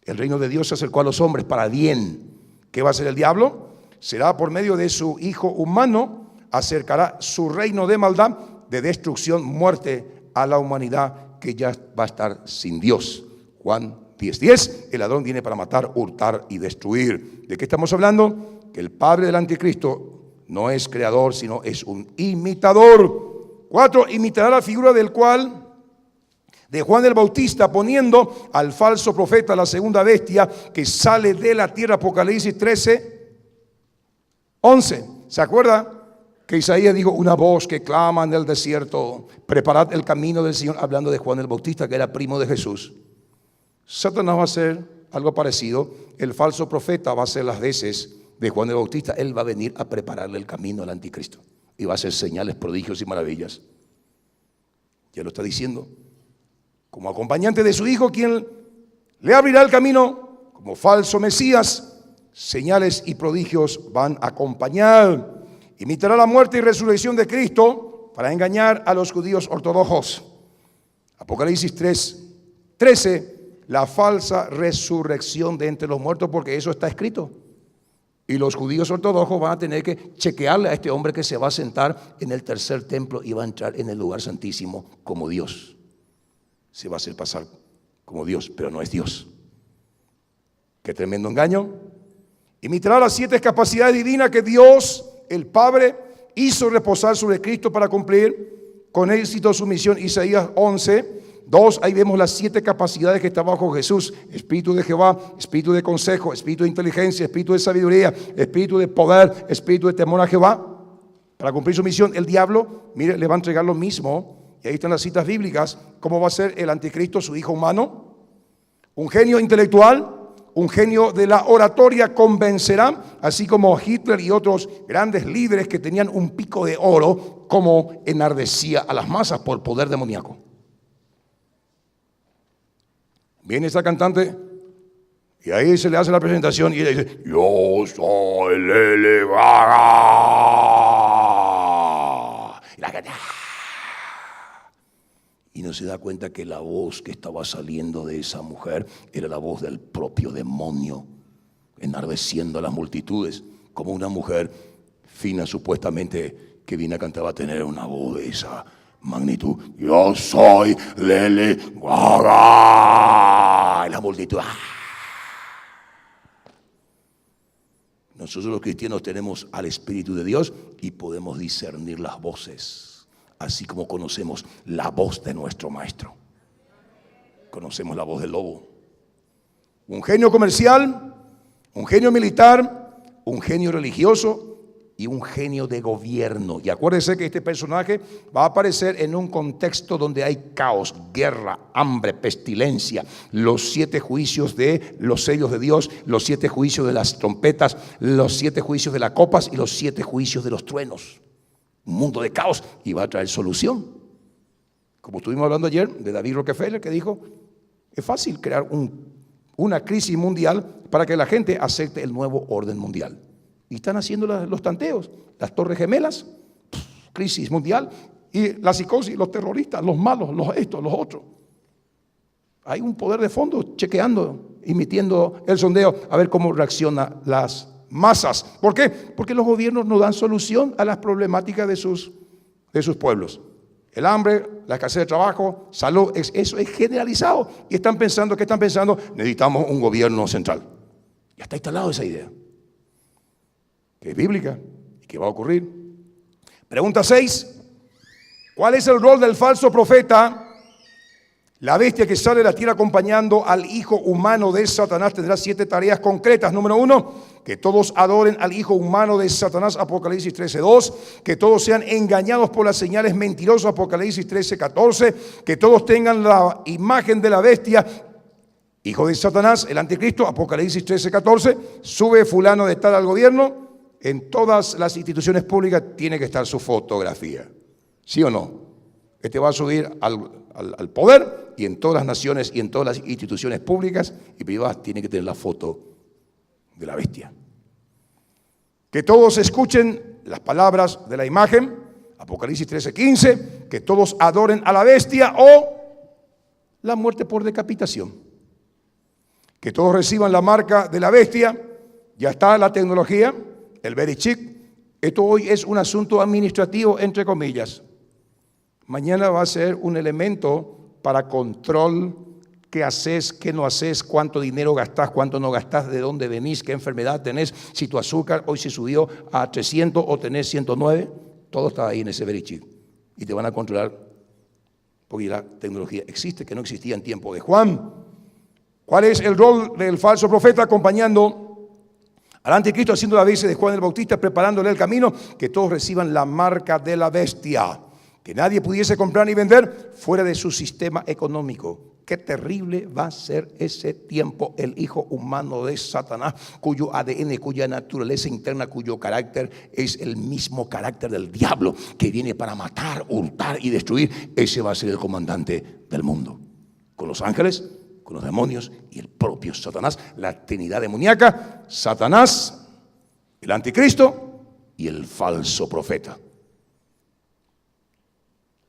A: El reino de Dios se acercó a los hombres para bien. ¿Qué va a hacer el diablo? Será por medio de su Hijo humano, acercará su reino de maldad, de destrucción, muerte a la humanidad que ya va a estar sin Dios. Juan 10:10, el ladrón viene para matar, hurtar y destruir. ¿De qué estamos hablando? Que el padre del anticristo no es creador, sino es un imitador. 4, imitará la figura del cual, de Juan el Bautista, poniendo al falso profeta, la segunda bestia que sale de la tierra. Apocalipsis 13, 11. ¿Se acuerda? Que Isaías dijo: una voz que clama en el desierto, preparad el camino del Señor, hablando de Juan el Bautista, que era primo de Jesús. Satanás va a hacer algo parecido. El falso profeta va a hacer las veces de Juan el Bautista. Él va a venir a prepararle el camino al anticristo y va a hacer señales, prodigios y maravillas. Ya lo está diciendo. Como acompañante de su Hijo, quien le abrirá el camino como falso Mesías, señales y prodigios van a acompañar. Imitará la muerte y resurrección de Cristo para engañar a los judíos ortodoxos. Apocalipsis 3, 13. La falsa resurrección de entre los muertos, porque eso está escrito. Y los judíos ortodoxos van a tener que chequearle a este hombre que se va a sentar en el tercer templo y va a entrar en el lugar santísimo como Dios. Se va a hacer pasar como Dios, pero no es Dios. Qué tremendo engaño. Imitará las 7 capacidades divinas que Dios, el Padre, hizo reposar sobre Cristo para cumplir con éxito su misión. Isaías 11, 2, ahí vemos las 7 capacidades que está bajo Jesús: espíritu de Jehová, espíritu de consejo, espíritu de inteligencia, espíritu de sabiduría, espíritu de poder, espíritu de temor a Jehová. Para cumplir su misión, el diablo, mire, le va a entregar lo mismo. Y ahí están las citas bíblicas. ¿Cómo va a ser el anticristo? Su hijo humano, un genio intelectual, un genio de la oratoria, convencerá, así como Hitler y otros grandes líderes que tenían un pico de oro, como enardecía a las masas por poder demoníaco. Viene esta cantante y ahí se le hace la presentación y ella dice: yo soy Lele Gaga. Y la gente: no se da cuenta que la voz que estaba saliendo de esa mujer era la voz del propio demonio, enardeciendo a las multitudes, como una mujer fina supuestamente que viene a cantar va a tener una voz de esa magnitud. Yo soy Lele Gaga. Y la multitud. ¡Ah! Nosotros los cristianos tenemos al Espíritu de Dios y podemos discernir las voces, así como conocemos la voz de nuestro Maestro. Conocemos la voz del lobo. Un genio comercial, un genio militar, un genio religioso y un genio de gobierno. Y acuérdense que este personaje va a aparecer en un contexto donde hay caos, guerra, hambre, pestilencia, los 7 juicios de los sellos de Dios, los 7 juicios de las trompetas, los 7 juicios de las copas y los 7 juicios de los truenos. Un mundo de caos, y va a traer solución. Como estuvimos hablando ayer de David Rockefeller, que dijo, es fácil crear una crisis mundial para que la gente acepte el nuevo orden mundial. Y están haciendo los tanteos, las torres gemelas, crisis mundial, y la psicosis, los terroristas, los malos, los estos, los otros. Hay un poder de fondo chequeando, emitiendo el sondeo, a ver cómo reaccionan las masas. ¿Por qué? Porque los gobiernos no dan solución a las problemáticas de sus pueblos. El hambre, la escasez de trabajo, salud, eso es generalizado. Y están pensando, ¿qué están pensando? Necesitamos un gobierno central. Ya está instalado esa idea, que es bíblica y que va a ocurrir. Pregunta 6. ¿Cuál es el rol del falso profeta? La bestia que sale de la tierra acompañando al hijo humano de Satanás tendrá 7 tareas concretas. Número 1, que todos adoren al hijo humano de Satanás, Apocalipsis 13:2. Que todos sean engañados por las señales mentirosas, Apocalipsis 13:14. Que todos tengan la imagen de la bestia, hijo de Satanás, el anticristo, Apocalipsis 13:14. Sube fulano de tal al gobierno. En todas las instituciones públicas tiene que estar su fotografía. ¿Sí o no? Este va a subir al poder, y en todas las naciones y en todas las instituciones públicas y privadas tiene que tener la foto de la bestia. Que todos escuchen las palabras de la imagen, Apocalipsis 13:15. Que todos adoren a la bestia o la muerte por decapitación. Que todos reciban la marca de la bestia. Ya está la tecnología, el very chip. Esto hoy es un asunto administrativo, entre comillas. Mañana va a ser un elemento para control. ¿Qué haces? ¿Qué no haces? ¿Cuánto dinero gastás? ¿Cuánto no gastás? ¿De dónde venís? ¿Qué enfermedad tenés? Si tu azúcar hoy se subió a 300 o tenés 109. Todo está ahí en ese very chip. Y te van a controlar porque la tecnología existe, que no existía en tiempo de Juan. ¿Cuál es el rol del falso profeta? Acompañando al anticristo, haciendo la veces de Juan el Bautista, preparándole el camino. Que todos reciban la marca de la bestia. Que nadie pudiese comprar ni vender fuera de su sistema económico. Qué terrible va a ser ese tiempo. El hijo humano de Satanás, cuyo ADN, cuya naturaleza interna, cuyo carácter es el mismo carácter del diablo, que viene para matar, hurtar y destruir. Ese va a ser el comandante del mundo, con los ángeles, con los demonios y el propio Satanás. La trinidad demoníaca: Satanás, el anticristo y el falso profeta.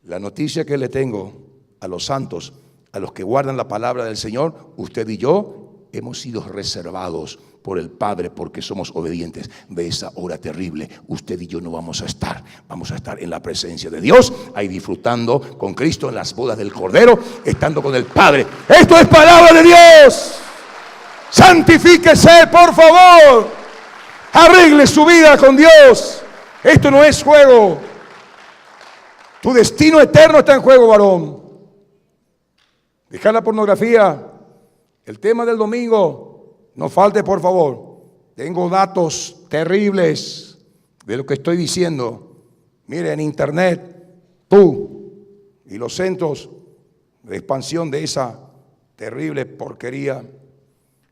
A: La noticia que le tengo a los santos, a los que guardan la palabra del Señor: usted y yo hemos sido reservados por el Padre porque somos obedientes de esa hora terrible. Usted y yo no vamos a estar en la presencia de Dios, ahí disfrutando con Cristo en las bodas del Cordero, estando con el Padre. Esto es palabra de Dios. Santifíquese, por favor. Arregle su vida con Dios. Esto no es juego. Tu destino eterno está en juego, varón. Dejar la pornografía. El tema del domingo, no falte, por favor. Tengo datos terribles de lo que estoy diciendo. Mire, en internet, tú y los centros de expansión de esa terrible porquería.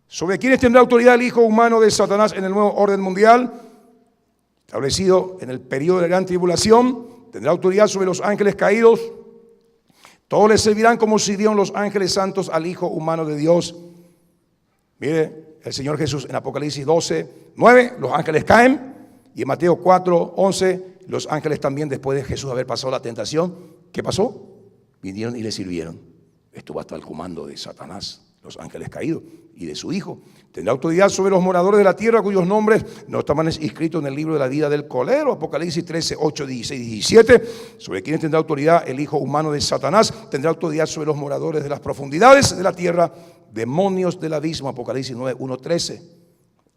A: ¿Sobre quiénes tendrá autoridad el hijo humano de Satanás en el nuevo orden mundial, establecido en el periodo de la gran tribulación? Tendrá autoridad sobre los ángeles caídos. Todos les servirán como sirvieron los ángeles santos al Hijo humano de Dios. Mire, el Señor Jesús en Apocalipsis 12:9, los ángeles caen. Y en Mateo 4:11, los ángeles también, después de Jesús haber pasado la tentación, ¿qué pasó? vinieron y le sirvieron. Esto va hasta el comando de Satanás, los ángeles caídos, y de su hijo. Tendrá autoridad sobre los moradores de la tierra cuyos nombres no estaban inscritos en el libro de la vida del Cordero. Apocalipsis 13, 8, 16, 17. Sobre quienes tendrá autoridad el hijo humano de Satanás. Tendrá autoridad sobre los moradores de las profundidades de la tierra, demonios del abismo. Apocalipsis 9, 1, 13.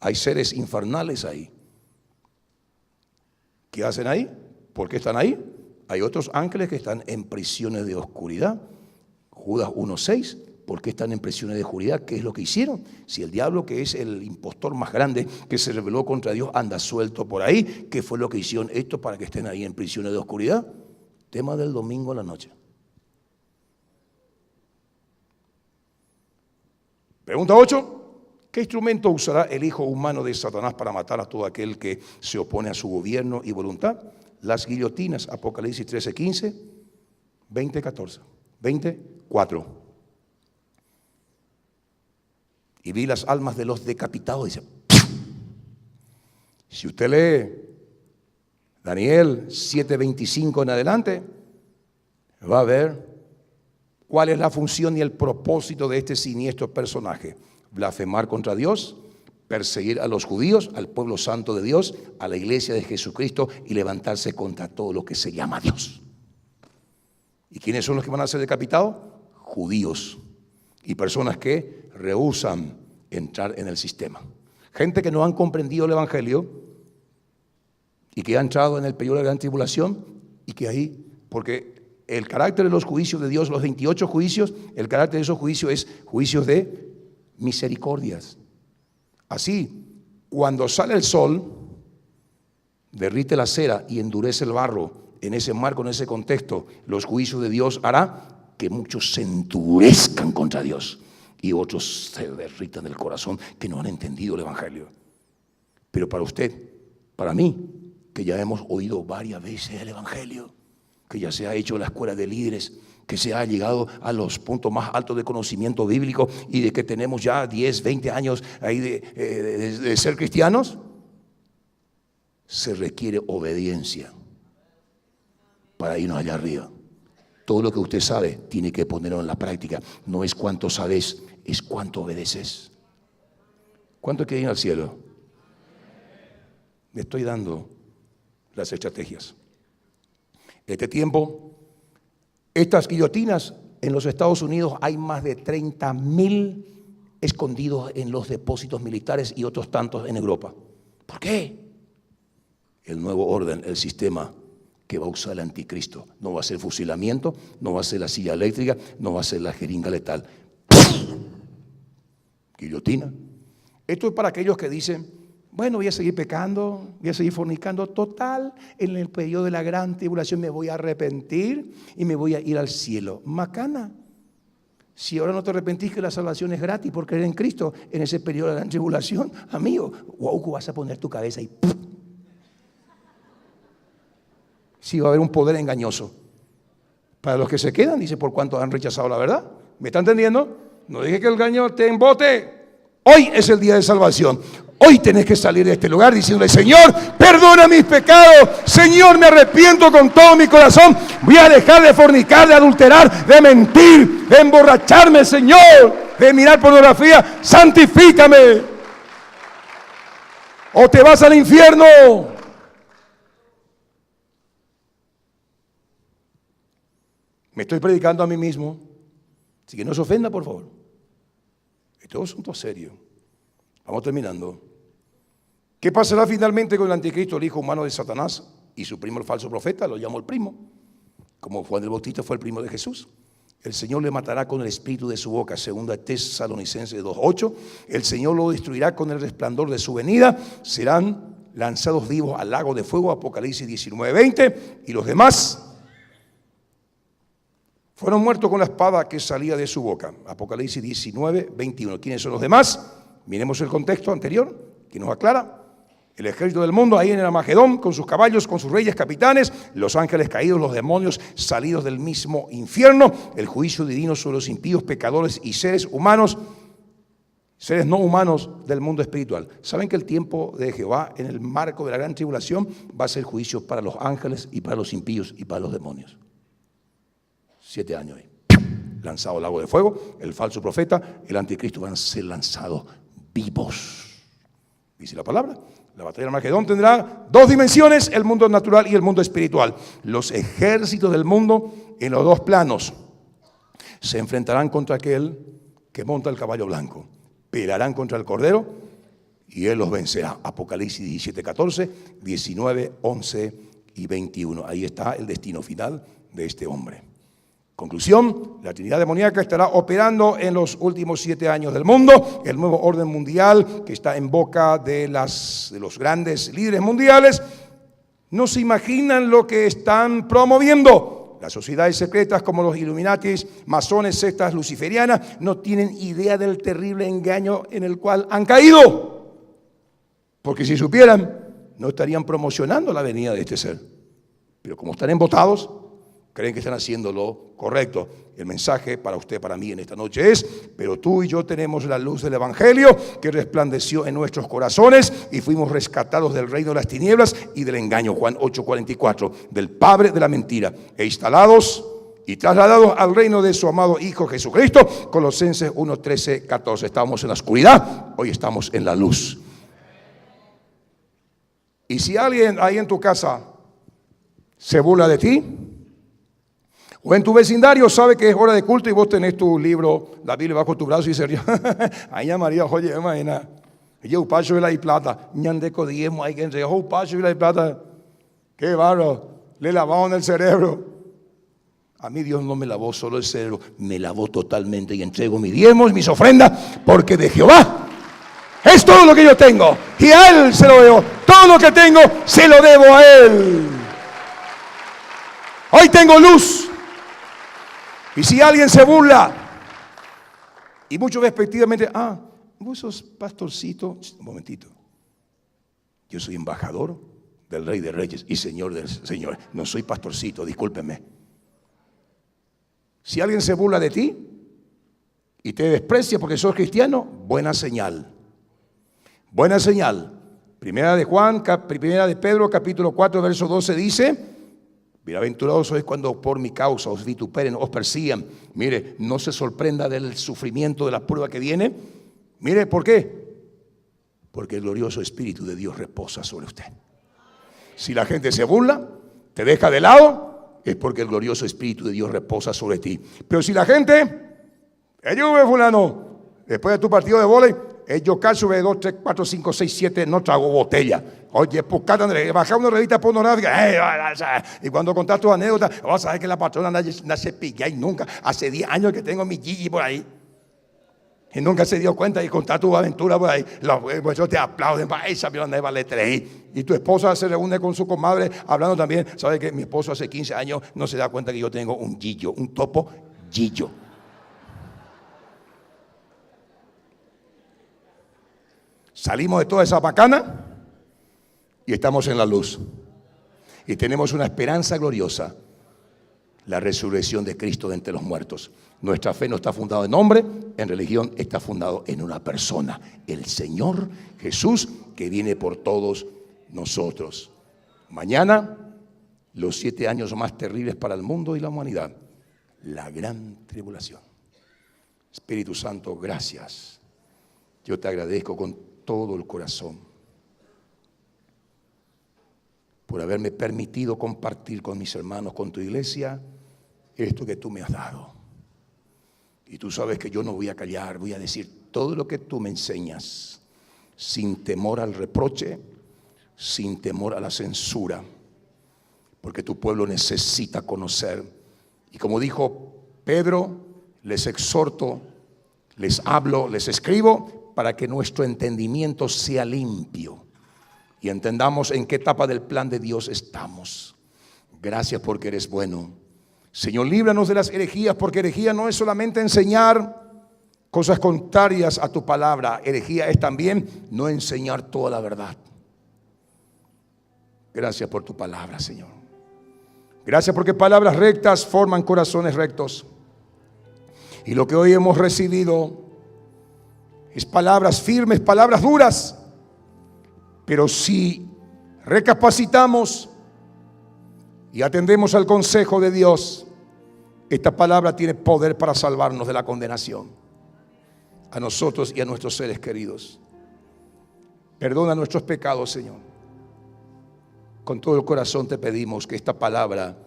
A: Hay seres infernales ahí. ¿Qué hacen ahí? ¿Por qué están ahí? Hay otros ángeles que están en prisiones de oscuridad. Judas 1, 6. ¿Por qué están en prisiones de oscuridad? ¿Qué es lo que hicieron? Si el diablo, que es el impostor más grande que se rebeló contra Dios, anda suelto por ahí, ¿qué fue lo que hicieron esto para que estén ahí en prisiones de oscuridad? Tema del domingo a la noche. Pregunta 8. ¿Qué instrumento usará el hijo humano de Satanás para matar a todo aquel que se opone a su gobierno y voluntad? Las guillotinas. Apocalipsis 13, 15, 20, 14, 24. Y vi las almas de los decapitados. Dice, si usted lee Daniel 7:25 en adelante, va a ver cuál es la función y el propósito de este siniestro personaje. Blasfemar contra Dios, perseguir a los judíos, al pueblo santo de Dios, a la iglesia de Jesucristo y levantarse contra todo lo que se llama Dios. ¿Y quiénes son los que van a ser decapitados? Judíos y personas que rehúsan entrar en el sistema. Gente que no han comprendido el evangelio y que han entrado en el periodo de la gran tribulación y que ahí, porque el carácter de los juicios de Dios, los 28 juicios, el carácter de esos juicios es juicios de misericordias. Así, cuando sale el sol, derrite la cera y endurece el barro, en ese marco, en ese contexto, los juicios de Dios hará que muchos se endurezcan contra Dios y otros se derritan del corazón que no han entendido el evangelio. Pero para usted, para mí, que ya hemos oído varias veces el evangelio, que ya se ha hecho la escuela de líderes, que se ha llegado a los puntos más altos de conocimiento bíblico y de que tenemos ya 10, 20 años ahí de ser cristianos, se requiere obediencia para irnos allá arriba. Todo lo que usted sabe tiene que ponerlo en la práctica. No es cuánto sabes, es cuánto obedeces. ¿Cuánto quiere ir al cielo? Le estoy dando las estrategias. Este tiempo, estas guillotinas en los Estados Unidos hay más de 30,000 escondidos en los depósitos militares y otros tantos en Europa. ¿Por qué? El nuevo orden, el sistema que va a usar el anticristo. No va a ser fusilamiento, no va a ser la silla eléctrica, no va a ser la jeringa letal. Guillotina. Esto es para aquellos que dicen, bueno, voy a seguir pecando, voy a seguir fornicando. Total, en el periodo de la gran tribulación me voy a arrepentir y me voy a ir al cielo. Macana. Si ahora no te arrepentís que la salvación es gratis por creer en Cristo en ese periodo de la gran tribulación, amigo, wow, vas a poner tu cabeza y sí, va a haber un poder engañoso. Para los que se quedan, dice, por cuanto han rechazado la verdad. ¿Me está entendiendo? No dije que el engaño te embote. Hoy es el día de salvación. Hoy tenés que salir de este lugar diciéndole, Señor, perdona mis pecados. Señor, me arrepiento con todo mi corazón. Voy a dejar de fornicar, de adulterar, de mentir, de emborracharme, Señor, de mirar pornografía. Santifícame. O te vas al infierno. Me estoy predicando a mí mismo. Así que no se ofenda, por favor. Esto es un asunto serio. Vamos terminando. ¿Qué pasará finalmente con el anticristo, el hijo humano de Satanás y su primo el falso profeta? Lo llamo el primo. Como Juan el Bautista fue el primo de Jesús. El Señor le matará con el espíritu de su boca, segunda Tesalonicenses 2:8. El Señor lo destruirá con el resplandor de su venida. Serán lanzados vivos al lago de fuego, Apocalipsis 19:20. Y los demás fueron muertos con la espada que salía de su boca. Apocalipsis 19:21. ¿Quiénes son los demás? Miremos el contexto anterior, que nos aclara. El ejército del mundo ahí en el Armagedón, con sus caballos, con sus reyes, capitanes, los ángeles caídos, los demonios salidos del mismo infierno, el juicio divino sobre los impíos, pecadores y seres humanos, seres no humanos del mundo espiritual. ¿Saben que el tiempo de Jehová en el marco de la gran tribulación va a ser juicio para los ángeles y para los impíos y para los demonios? 7 años ahí. Lanzado al lago de fuego, el falso profeta, el anticristo van a ser lanzados vivos. Dice la palabra. La batalla de Armagedón tendrá 2 dimensiones, el mundo natural y el mundo espiritual. Los ejércitos del mundo en los 2 planos se enfrentarán contra aquel que monta el caballo blanco. Pelearán contra el Cordero y Él los vencerá. Apocalipsis 17, 14, 19, 11 y 21. Ahí está el destino final de este hombre. Conclusión, la Trinidad demoníaca estará operando en los últimos 7 años del mundo. El nuevo orden mundial que está en boca de los grandes líderes mundiales. No se imaginan lo que están promoviendo. Las sociedades secretas como los Illuminatis, masones, sectas luciferianas, no tienen idea del terrible engaño en el cual han caído. Porque si supieran, no estarían promocionando la venida de este ser. Pero como están embotados, creen que están haciendo lo correcto. El mensaje para usted, para mí en esta noche es: pero tú y yo tenemos la luz del Evangelio que resplandeció en nuestros corazones y fuimos rescatados del reino de las tinieblas y del engaño. Juan 8:44, del padre de la mentira, e instalados y trasladados al reino de su amado Hijo Jesucristo. Colosenses 1:13, 14. Estábamos en la oscuridad, hoy estamos en la luz. Y si alguien ahí en tu casa se burla de ti, o en tu vecindario sabe que es hora de culto y vos tenés tu libro, la Biblia bajo tu brazo y se ríe. Ay, María, oye, imagina. Yo paso de la plata. Ñandeco diezmo, hay que entregar. Yo paso de la plata. Qué barro. Le lavaron el cerebro. A mí Dios no me lavó solo el cerebro, me lavó totalmente y entrego mis diezmos, mis ofrendas, porque de Jehová es todo lo que yo tengo. Y a Él se lo debo. Todo lo que tengo se lo debo a Él. Hoy tengo luz. Y si alguien se burla, y muchos despectivamente, vos sos pastorcito, un momentito, yo soy embajador del Rey de Reyes y Señor del Señor, no soy pastorcito, discúlpeme. Si alguien se burla de ti y te desprecia porque sos cristiano, buena señal. Buena señal. Primera de Pedro, capítulo 4, verso 12 dice: bienaventurados sois cuando por mi causa os vituperen, os persigan. Mire, no se sorprenda del sufrimiento, de la prueba que viene. Mire, ¿por qué? Porque el glorioso Espíritu de Dios reposa sobre usted. Si la gente se burla, te deja de lado, es porque el glorioso Espíritu de Dios reposa sobre ti. Pero si la gente, ayúdame fulano, después de tu partido de vóley, yo caso de 2, 3, 4, 5, 6, 7, no trago botella. Oye, pues baja una revista pornográfica. Y cuando contás tus anécdotas, vas a ver que la patrona no se pique y nunca. Hace 10 años que tengo mi Gigi por ahí. Y nunca se dio cuenta y contás tu aventura por ahí. Los yo te aplauden para esa de vale 3. Y tu esposa se reúne con su comadre hablando también. Sabe que mi esposo hace 15 años no se da cuenta que yo tengo un Gillo, un topo Gillo. Salimos de toda esa bacana y estamos en la luz. Y tenemos una esperanza gloriosa: la resurrección de Cristo de entre los muertos. Nuestra fe no está fundada en hombre, en religión, está fundado en una persona, el Señor Jesús, que viene por todos nosotros. Mañana, los 7 años más terribles para el mundo y la humanidad, la gran tribulación. Espíritu Santo, gracias. Yo te agradezco con todo el corazón por haberme permitido compartir con mis hermanos, con tu iglesia, esto que tú me has dado. Y tú sabes que yo no voy a callar, voy a decir todo lo que tú me enseñas, sin temor al reproche, sin temor a la censura, porque tu pueblo necesita conocer. Y como dijo Pedro, les exhorto, les hablo, les escribo, para que nuestro entendimiento sea limpio y entendamos en qué etapa del plan de Dios estamos. Gracias porque eres bueno. Señor, líbranos de las herejías, porque herejía no es solamente enseñar cosas contrarias a tu palabra. Herejía es también no enseñar toda la verdad. Gracias por tu palabra, Señor. Gracias porque palabras rectas forman corazones rectos. Y lo que hoy hemos recibido es palabras firmes, palabras duras. Pero si recapacitamos y atendemos al consejo de Dios, Esta palabra tiene poder para salvarnos de la condenación, a nosotros y a nuestros seres queridos. Perdona nuestros pecados, Señor. Con todo el corazón te pedimos que esta palabra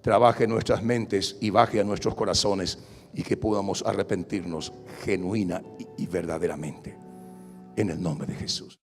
A: trabaje en nuestras mentes y baje a nuestros corazones, y que podamos arrepentirnos genuina y verdaderamente. En el nombre de Jesús.